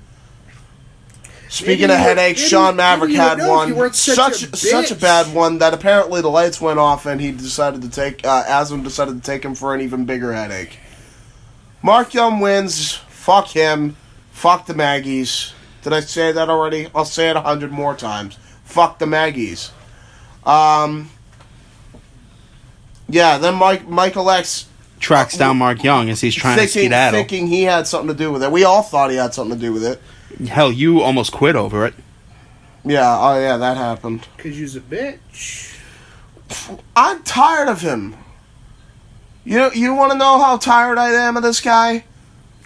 Speaking of headaches, Sean Maverick had one. Such a bad one that apparently the lights went off and he decided to take, Asm decided to take him for an even bigger headache. Mark Young wins. Fuck him. Fuck the Maggies. Did I say that already? I'll say it 100 more times. Fuck the Maggies. Yeah, then Michael X tracks down Mark Young as he's trying to skedaddle. Thinking he had something to do with it. We all thought he had something to do with it. Hell, you almost quit over it. Yeah, oh yeah, that happened. Because you's a bitch. I'm tired of him. You want to know how tired I am of this guy?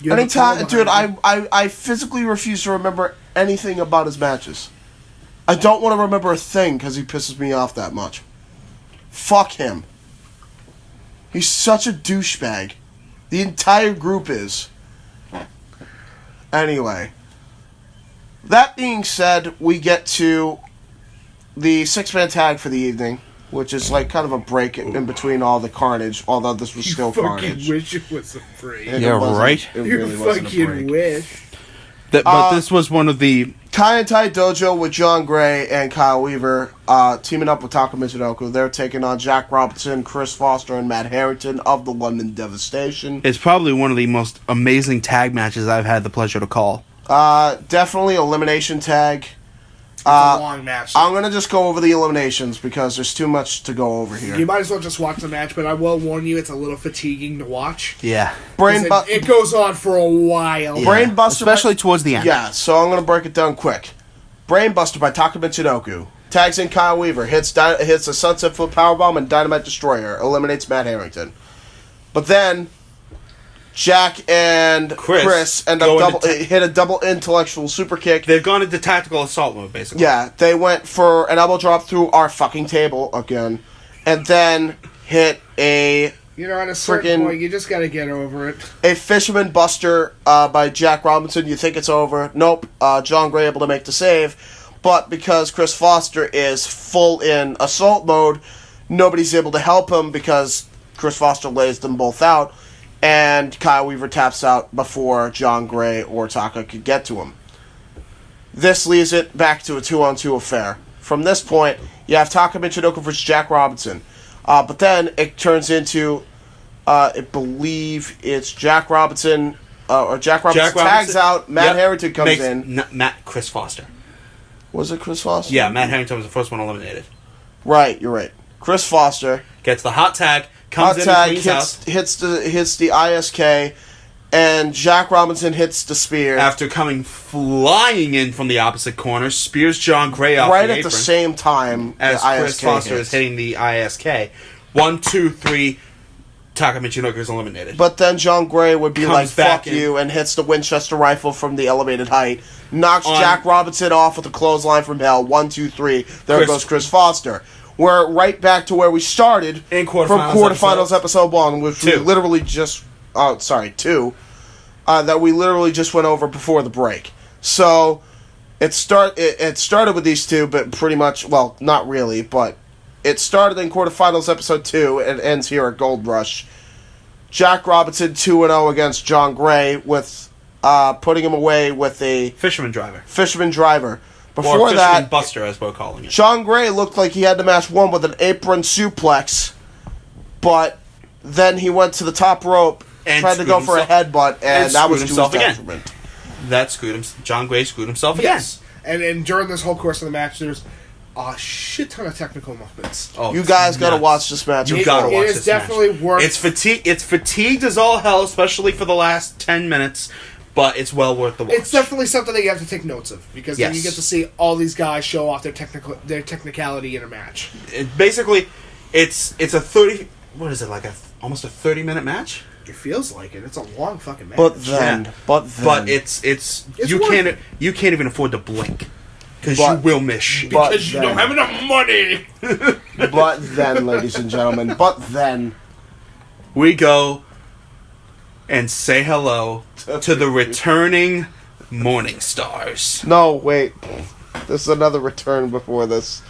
Anytime, dude, I physically refuse to remember anything about his matches. I don't want to remember a thing because he pisses me off that much. Fuck him. He's such a douchebag. The entire group is. Anyway. That being said, we get to the 6-man tag for the evening, which is like kind of a break in between all the carnage, although this was still carnage. You fucking wish it was a break. Yeah, right? It really wasn't a break. Wish. But this was one of the... Kai Tai Dojo with John Gray and Kyle Weaver teaming up with Taka Michinoku. They're taking on Jack Robinson, Chris Foster, and Matt Harrington of the London Devastation. It's probably one of the most amazing tag matches I've had the pleasure to call. Definitely elimination tag. It's a long match. I'm going to just go over the eliminations because there's too much to go over here. You might as well just watch the match, but I will warn you, it's a little fatiguing to watch. Yeah. It goes on for a while. Yeah. Brainbuster, especially towards the end. Yeah, so I'm going to break it down quick. Brainbuster by Taka Michinoku. Tags in Kyle Weaver. Hits a Sunset Flip Powerbomb and Dynamite Destroyer. Eliminates Matt Harrington. But then... Jack and Chris end up hit a double intellectual super kick. They've gone into tactical assault mode, basically. Yeah, they went for an elbow drop through our fucking table again, and then hit a... at a certain point, you just gotta get over it. A Fisherman Buster by Jack Robinson. You think it's over. Nope. John Gray able to make the save, but because Chris Foster is full in assault mode, nobody's able to help him because Chris Foster lays them both out. And Kyle Weaver taps out before John Gray or Taka could get to him. This leaves it back to a 2-on-2 affair. From this point, you have Taka Michinoku versus Jack Robinson. But then it turns into, I believe it's Jack Robinson, or Jack Robinson tags out, Matt Harrington comes in. Chris Foster. Was it Chris Foster? Yeah, Matt Harrington was the first one eliminated. Right, you're right. Chris Foster. Gets the hot tag. Hot tag hits the ISK, and Jack Robinson hits the spear. After coming flying in from the opposite corner, spears John Gray off right the at apron the same time as Chris Foster is hitting the ISK. 1, 2, 3, Taka Michinoku is eliminated. But then John Gray would be like, fuck in. you, and hits the Winchester rifle from the elevated height. Knocks Jack Robinson off with a clothesline from hell. 1, 2, 3. There goes Chris Foster. We're right back to where we started from quarterfinals episode 1, which we literally just... Oh, sorry, 2. That we literally just went over before the break. So, it started with these two, but pretty much... Well, not really, but... It started in quarterfinals episode 2, and ends here at Gold Rush. Jack Robinson 2-0 against John Gray, with putting him away with a... Fisherman driver. Before or that, Buster, as we're calling it. John Gray looked like he had the match won with an apron suplex, but then he went to the top rope, and tried to go for a headbutt, and that was to his detriment. John Gray screwed himself again. Yes, and during this whole course of the match, there's a shit ton of technical movements. Oh, you guys got to watch this match. You got to watch this match. It is definitely worth. It's fatigued as all hell, especially for the last 10 minutes. But it's well worth the watch. It's definitely something that you have to take notes of, because then you get to see all these guys show off their technicality in a match. Basically, it's a 30. What is it, like almost a 30-minute match? It feels like it. It's a long fucking match. But then it's you can't even afford to blink because you will miss because you don't have enough money. But then, ladies and gentlemen, we go and say hello to the returning Morning Stars. No, wait. There's another return before this.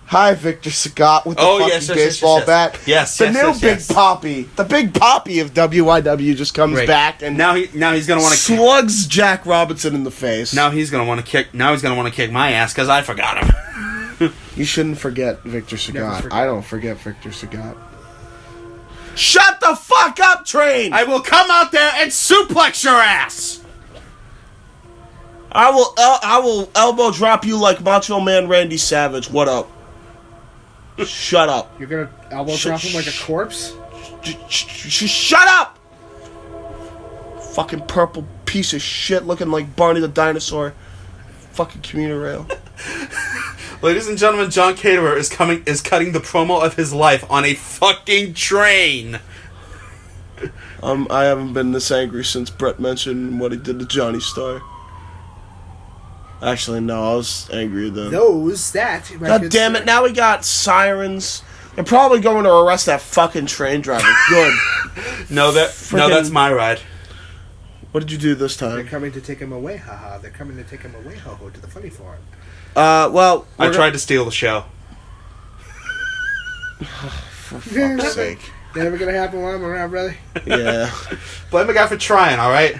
Hi, Victor Sagat with the fucking baseball bat. Yes, the new Big Poppy. The Big Poppy of WYW just comes back and now he's gonna want to slugs Jack Robinson in the face. Now he's gonna want to kick. Now he's gonna want to kick my ass because I forgot him. You shouldn't forget Victor Sagat. I don't forget Victor Sagat. Shut the fuck up, Train! I will come out there and suplex your ass. I will elbow drop you like Macho Man Randy Savage. What up? Shut up. You're gonna elbow drop him like a corpse? Shut up! Fucking purple piece of shit looking like Barney the dinosaur. Fucking commuter rail. Ladies and gentlemen, John Caterer is cutting the promo of his life on a fucking train. I haven't been this angry since Brett mentioned what he did to Johnny Starr. Actually, no, I was angrier then. God damn it, now we got sirens. They're probably going to arrest that fucking train driver. Good. No, that's my ride. What did you do this time? They're coming to take him away, haha. They're coming to take him away, ho-ho, to the funny farm. Well... I tried to steal the show. For fuck's sake. That ever gonna happen while I'm around, brother? Yeah. Blame the guy for trying, alright?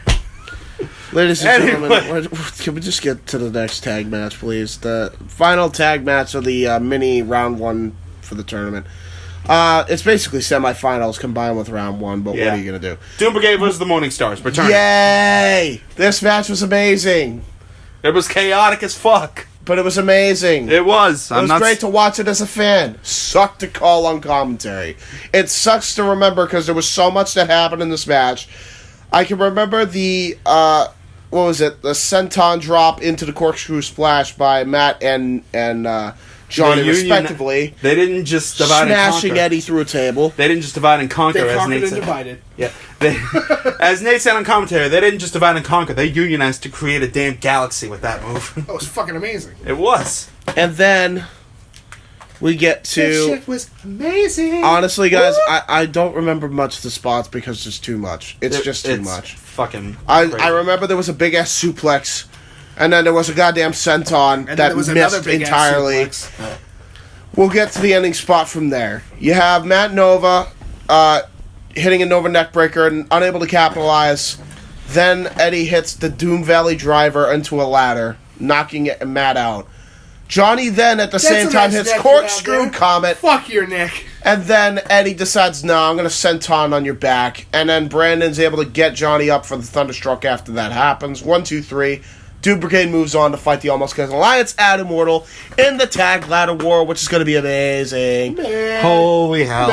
Ladies and gentlemen, can we just get to the next tag match, please? The final tag match of the mini round 1 for the tournament. It's basically semifinals combined with round 1, but what are you going to do? Doom Brigade versus the Morning Stars. Return. Yay! This match was amazing. It was chaotic as fuck. But it was amazing. It was. It was great to watch it as a fan. Sucked to call on commentary. It sucks to remember because there was so much that happened in this match. I can remember the... what was it? The senton drop into the corkscrew splash by Matt and Johnny, respectively. They didn't just divide and conquer. Smashing Eddie through a table. They didn't just divide and conquer. They as conquered Nate and said. divided. Yeah. As Nate said on commentary, they didn't just divide and conquer. They unionized to create a damn galaxy with that move. That was fucking amazing. It was. And then we get to... That shit was amazing. Honestly, guys, I don't remember much of the spots because there's too much. It's just too much. Fucking I remember there was a big-ass suplex, and then there was a goddamn senton that missed entirely. We'll get to the ending spot from there. You have Matt Nova hitting a Nova neckbreaker and unable to capitalize. Then Eddie hits the Doom Valley driver into a ladder, knocking Matt out. Johnny then, at the same time, hits Corkscrew Comet. Fuck your neck. And then Eddie decides, no, I'm going to senton on your back. And then Brandon's able to get Johnny up for the Thunderstruck after that happens. 1, 2, 3. Doom Brigade moves on to fight the Almost Guys Alliance at Immortal in the Tag Ladder War, which is going to be amazing. Holy hell.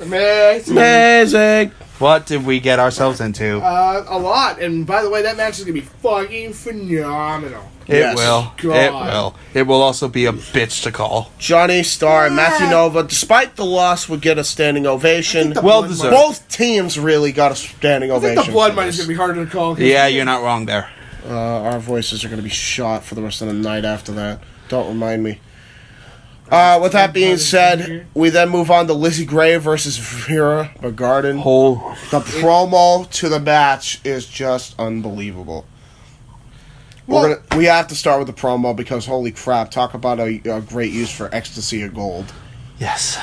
Amazing. What did we get ourselves into? A lot. And by the way, that match is going to be fucking phenomenal. It will. It will. It will also be a bitch to call. Johnny Starr and Matthew Nova, despite the loss, would get a standing ovation. Well deserved. Both teams really got a standing ovation. I think the blood money is going to be harder to call. Yeah, you're not wrong there. Our voices are going to be shot for the rest of the night after that. Don't remind me. With that being said, we then move on to Lizzie Gray versus Vera Garden. The promo to the match is just unbelievable. We have to start with the promo because holy crap! Talk about a great use for ecstasy of gold. Yes.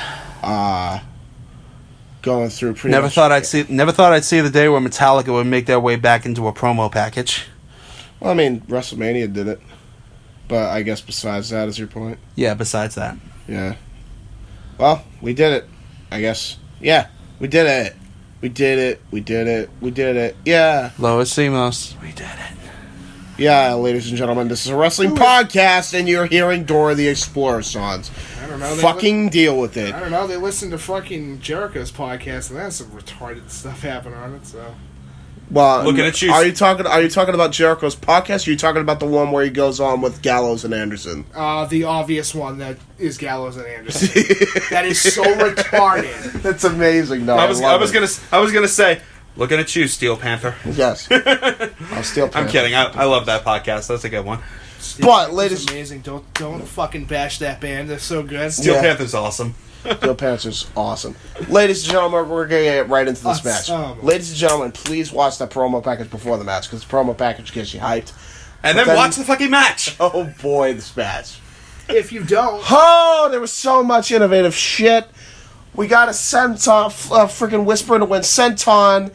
Going through pretty. Never thought I'd see the day where Metallica would make their way back into a promo package. Well, I mean, WrestleMania did it, but I guess besides that is your point. Yeah, besides that. Yeah. Well, we did it. I guess. Yeah, we did it. We did it. We did it. We did it. Yeah. Lois Simos. We did it. Yeah, ladies and gentlemen, this is a wrestling podcast, and you're hearing Dora the Explorer songs. I don't know. Fucking deal with it. I don't know. They listen to fucking Jericho's podcast, and that's some retarded stuff happening on it. So. Well, looking at you. Are you talking about Jericho's podcast? Or are you talking about the one where he goes on with Gallows and Anderson? The obvious one that is Gallows and Anderson. That is so retarded. That's amazing, though. I was gonna say. Looking at you, Steel Panther. Yes. Steel Panther. I'm kidding. I love that podcast. That's a good one. But, ladies... amazing. Don't fucking bash that band. They're so good. Steel Panther's awesome. Steel Panther's awesome. Ladies and gentlemen, we're going to get right into this match. Ladies and gentlemen, please watch that promo package before the match, because the promo package gets you hyped. And then watch the fucking match. Oh, boy, this match. If you don't. Oh, there was so much innovative shit. We got a senton, freaking Whisper in the Wind senton,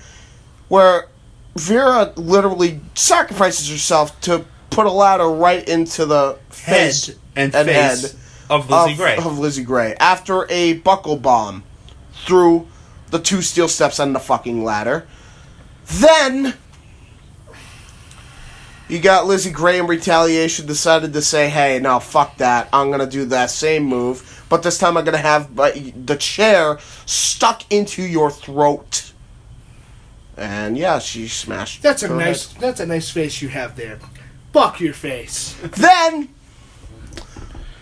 where Vera literally sacrifices herself to put a ladder right into the face and face of Lizzie Gray. Of Lizzie Gray. After a buckle bomb through the 2 steel steps on the fucking ladder. Then you got Lizzie Gray in retaliation decided to say, hey, no, fuck that. I'm going to do that same move. But this time I'm going to have the chair stuck into your throat. And yeah, she smashed. That's a nice face you have there. Fuck your face. Then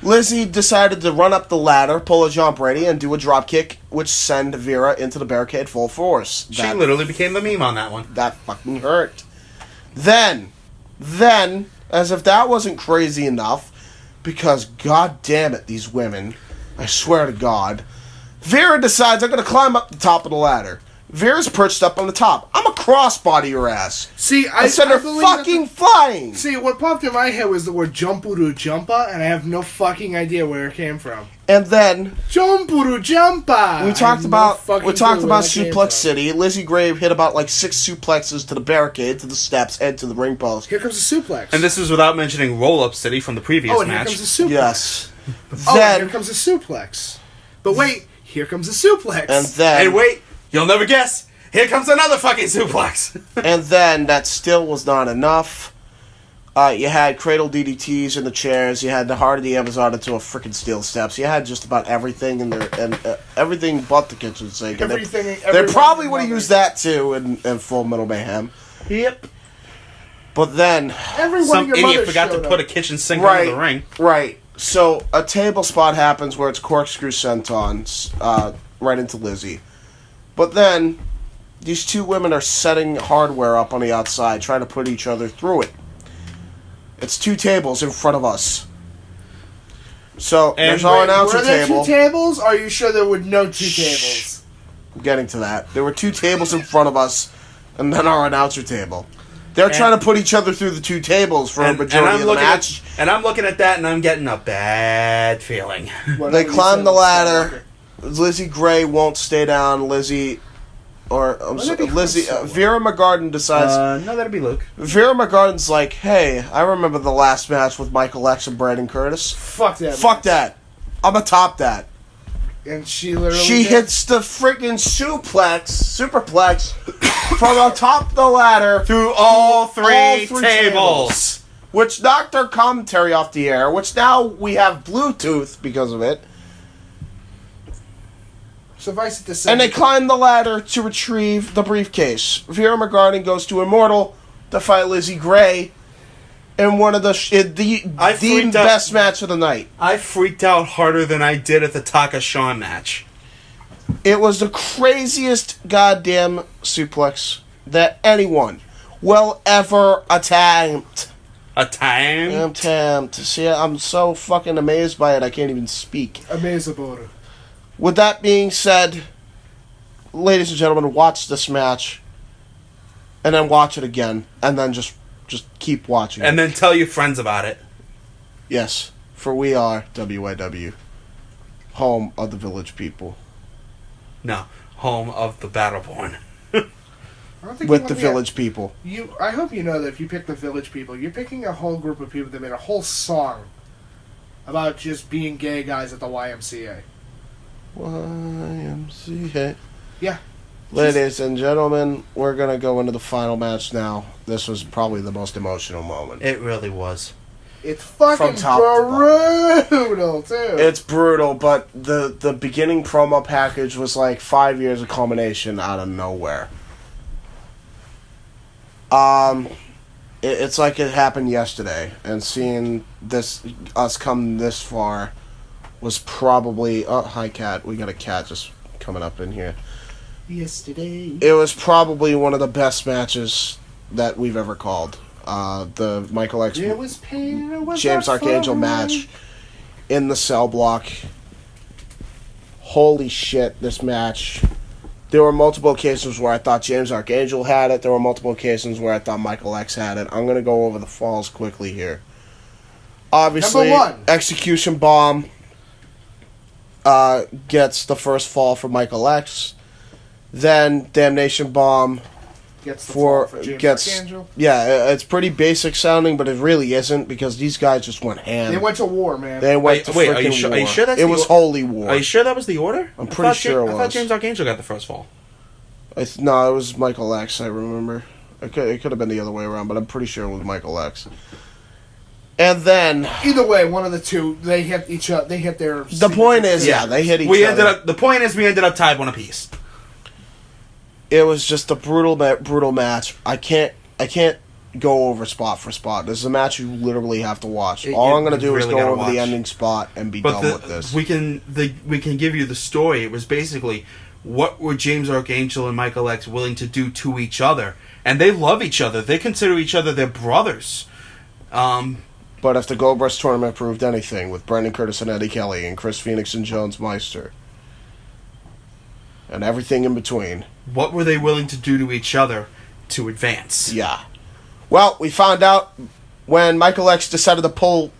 Lizzie decided to run up the ladder, pull a John Brady, and do a drop kick, which sent Vera into the barricade full force. She literally became the meme on that one. That fucking hurt. Then, as if that wasn't crazy enough, because god damn it, these women, I swear to God, Vera decides I'm going to climb up the top of the ladder. Vera's perched up on the top. I'm a crossbody your ass. See, I sent her fucking flying. See, what popped in my head was the word jumpuru jumpa, and I have no fucking idea where it came from. And then jumpuru jumpa. We talked about Suplex City. Lizzie Gray hit about like 6 suplexes to the barricade, to the steps, and to the ring post. Here comes a suplex. And this is without mentioning Roll Up City from the previous and match. Here comes a suplex. Yes. Then here comes a suplex. But wait, here comes a suplex. And then wait. You'll never guess. Here comes another fucking suplex. And then that still was not enough. You had cradle DDTs in the chairs. You had the Heart of the Amazon into a freaking steel steps. You had just about everything in there, and everything but the kitchen sink. They probably would have used that too in Full Metal Mayhem. Yep. But then some idiot forgot to put a kitchen sink under the ring. Right. So a table spot happens where it's corkscrew sentons right into Lizzie. But then, these 2 women are setting hardware up on the outside, trying to put each other through it. It's 2 tables in front of us. So, there's our announcer table. Were there 2 tables? Or are you sure there were no 2 tables? I'm getting to that. There were 2 tables in front of us, and then our announcer table. They're trying to put each other through the 2 tables for a majority of the match. And I'm looking at that, and I'm getting a bad feeling. They climb the ladder. Lizzie Gray won't stay down. Vera McGarden decides. No, that'd be Luke. Vera McGarden's like, hey, I remember the last match with Michael X and Brandon Curtis. Fuck that. Fuck that. I'm gonna top that. And she literally hits the freaking superplex from on top of the ladder through all three tables, which knocked our commentary off the air. Which now we have Bluetooth because of it. Suffice it to say, and they climb the ladder to retrieve the briefcase. Vera McGarden goes to Immortal to fight Lizzie Gray in one of the best match of the night. I freaked out harder than I did at the Taka Shawn match. It was the craziest goddamn suplex that anyone will ever attempt. See, I'm so fucking amazed by it, I can't even speak. Amazed about it. With that being said, ladies and gentlemen, watch this match, and then watch it again, and then just keep watching and then tell your friends about it. Yes, for we are WYW, home of the village people. No, home of the Battleborn. With the village people. I hope you know that if you pick the village people, you're picking a whole group of people that made a whole song about just being gay guys at the YMCA. YMCA. Yeah. Ladies and gentlemen, we're going to go into the final match now. This was probably the most emotional moment. It really was. It's fucking brutal, too. It's brutal, but the beginning promo package was like 5 years of culmination out of nowhere. It's like it happened yesterday, and seeing us come this far was probably... Oh, hi, cat. We got a cat just coming up in here. Yesterday. It was probably one of the best matches that we've ever called. The Michael X... James Archangel match in the cell block. Holy shit, this match. There were multiple occasions where I thought James Archangel had it. There were multiple occasions where I thought Michael X had it. I'm going to go over the falls quickly here. Obviously, Number 1. Execution Bomb gets the first fall for Michael X. Then Damnation Bomb Gets the fall for James Archangel. Yeah, it's pretty basic sounding, but it really isn't because these guys just went ham. They went to war, man. They went to freaking war. Are you sure that's it was holy war? Are you sure that was the order? I'm pretty sure it was. I thought James Archangel got the first fall. No, it was Michael X, I remember. It could have been the other way around, but I'm pretty sure it was Michael X. And then... Either way, one of the two, they hit each other. They hit their... The point is, they hit each other. The point is, we ended up tied 1 apiece. It was just a brutal match. I can't go over spot for spot. This is a match you literally have to watch. All I'm going to do is go over the ending spot and be done with this. We can give you the story. It was basically, what were James Archangel and Michael X willing to do to each other? And they love each other. They consider each other their brothers. But if the Gold Rush tournament proved anything, with Brendan Curtis and Eddie Kelly and Chris Phoenix and Jones Meister, and everything in between... What were they willing to do to each other to advance? Yeah. Well, we found out when Michael X decided to pull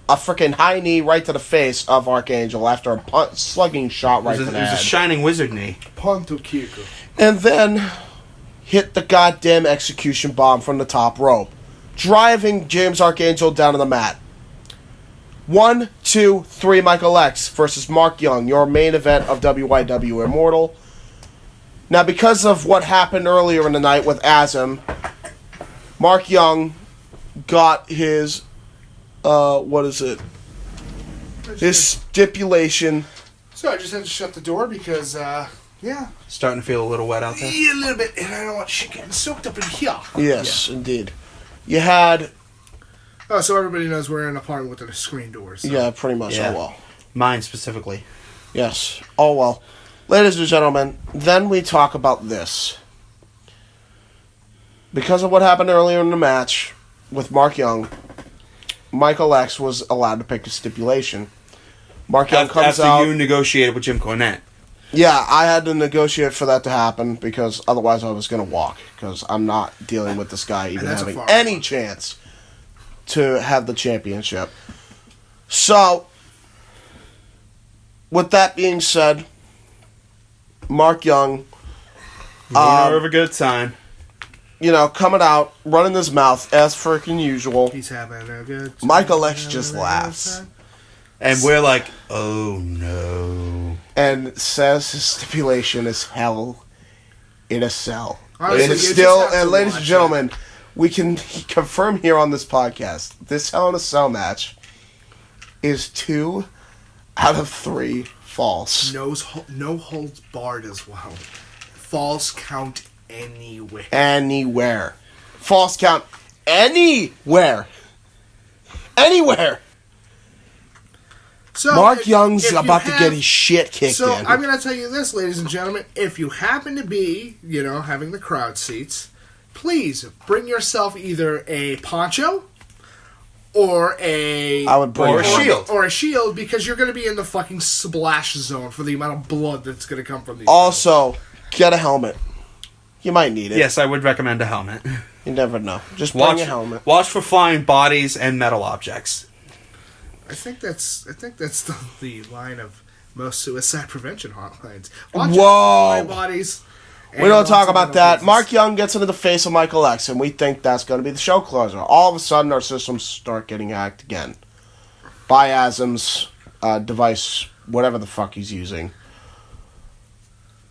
a freaking high knee right to the face of Archangel after a slugging shot right to the head. It was a shining wizard knee. Ponto Kiko. And then hit the goddamn execution bomb from the top rope, driving James Archangel down to the mat. 1, 2, 3 Michael X versus Mark Young, your main event of WYW Immortal. Now, because of what happened earlier in the night with Azam, Mark Young got his, his stipulation. So I just had to shut the door because, yeah. Starting to feel a little wet out there? Yeah, a little bit, and I don't want shit getting soaked up in here. Yes, indeed. You had... Oh, so everybody knows we're in an apartment with a screen door. So. Yeah, pretty much. Yeah. Oh, well. Mine specifically. Yes. Oh, well. Ladies and gentlemen, then we talk about this. Because of what happened earlier in the match with Mark Young, Michael X was allowed to pick a stipulation. Mark Young comes out... After you negotiated with Jim Cornette. Yeah, I had to negotiate for that to happen because otherwise I was going to walk. Because I'm not dealing with this guy even having any chance to have the championship. So, with that being said, Mark Young, of a good time. You know, coming out, running his mouth as freaking usual. He's having a good time. Michael X just laughs. And we're like, oh no. And says his stipulation is hell in a cell. Honestly, and it's still, and ladies and gentlemen, we can confirm here on this podcast, this Hell in a Cell match is 2 out of 3 false. No holds barred as well. False count anywhere. Anywhere. False count anywhere. Anywhere. So Mark Young's about to get his shit kicked in. So I'm going to tell you this, ladies and gentlemen. If you happen to be, having the crowd seats, please bring yourself either a poncho or a shield. Or a shield, because you're going to be in the fucking splash zone for the amount of blood that's going to come from these. Also, get a helmet. You might need it. Yes, I would recommend a helmet. You never know. Just bring a helmet. Watch for flying bodies and metal objects. I think that's the line of most suicide prevention hotlines. Watch out for flying bodies. We don't talk about that. Mark Young gets into the face of Michael X, and we think that's going to be the show closer. All of a sudden, our systems start getting hacked again by Azam's device, whatever the fuck he's using.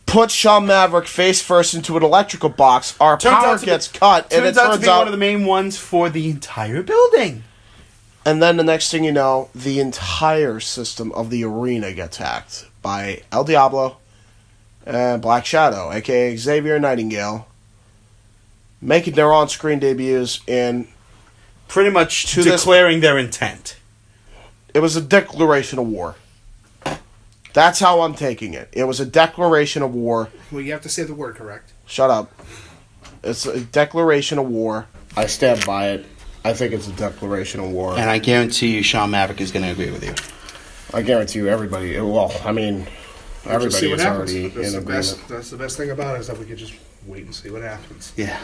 Puts Sean Maverick face first into an electrical box. Our power gets cut, and it turns out to be one of the main ones for the entire building. And then the next thing you know, the entire system of the arena gets hacked by El Diablo and Black Shadow, a.k.a. Xavier Nightingale, making their on-screen debuts in... Pretty much declaring their intent. It was a declaration of war. That's how I'm taking it. It was a declaration of war. Well, you have to say the word correct. Shut up. It's a declaration of war. I stand by it. I think it's a declaration of war. And I guarantee you Sean Maverick is going to agree with you. I guarantee you everybody... Well, I mean... Everybody is already in agreement. That's the best thing about it, is that we could just wait and see what happens. Yeah.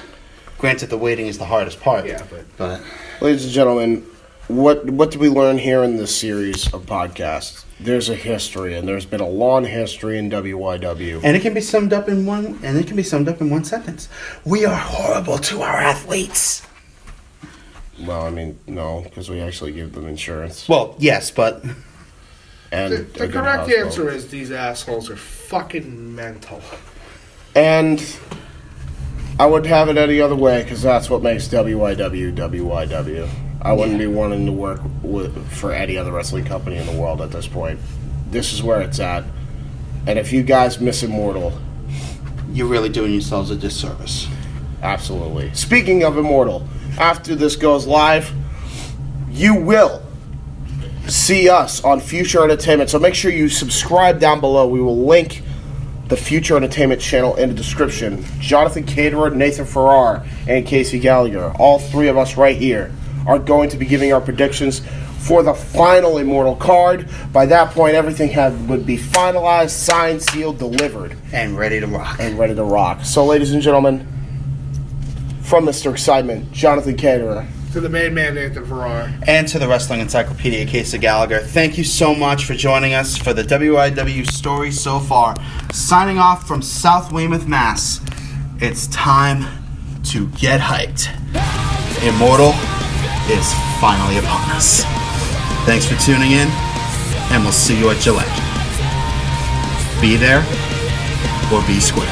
Granted, the waiting is the hardest part. Yeah, but... Ladies and gentlemen, what did we learn here in this series of podcasts? There's a history, and there's been a long history in WYW. And it can be summed up in one sentence. We are horrible to our athletes. Well, I mean, no, because we actually give them insurance. Well, yes, but... And the correct answer is these assholes are fucking mental. And I would have it any other way, because that's what makes WYW WYW. I wouldn't be wanting to work for any other wrestling company in the world at this point. This is where it's at. And if you guys miss Immortal... You're really doing yourselves a disservice. Absolutely. Speaking of Immortal, after this goes live, you will see us on Future Entertainment. So make sure you subscribe down below. We will link the Future Entertainment channel in the description. Jonathan Caterer, Nathan Farrar, and Casey Gallagher, all three of us right here, are going to be giving our predictions for the final Immortal card. By that point, everything would be finalized, signed, sealed, delivered. And ready to rock. So, ladies and gentlemen, from Mr. Excitement, Jonathan Caterer. To the main man, Nathan Farrar. And to the Wrestling Encyclopedia, Casey Gallagher. Thank you so much for joining us for the WYW story so far. Signing off from South Weymouth, Mass. It's time to get hyped. Immortal is finally upon us. Thanks for tuning in, and we'll see you at Gillette. Be there, or be square.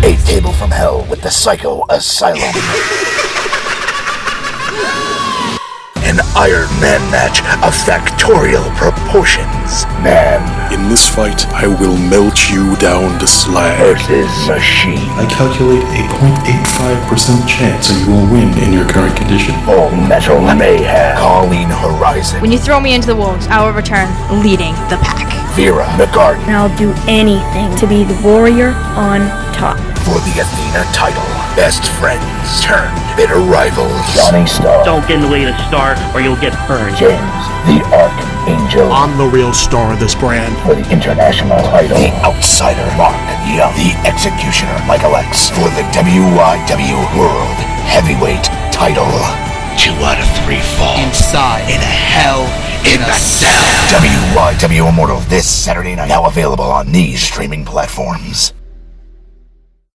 A table from hell with the Psycho Asylum. An Iron Man match of factorial proportions. Man. In this fight, I will melt you down to slag. Versus Machine. I calculate a 0.85% chance that you will win in your current condition. Full Metal Mayhem. Colleen Horizon. When you throw me into the wolves, I will return leading the pack. Vera McGarden. I'll do anything to be the warrior on top. For the Athena title, best friends turned bitter rivals. Johnny Star. Don't get in the way of the star or you'll get burned. James, the Archangel. I'm the real star of this brand. For the international title, the Outsider, Mark Young. The Executioner, Michael X. For the WYW World Heavyweight title. 2 out of 3 fall. Inside. In a hell in a cell. WYW Immortal this Saturday night. Now available on these streaming platforms.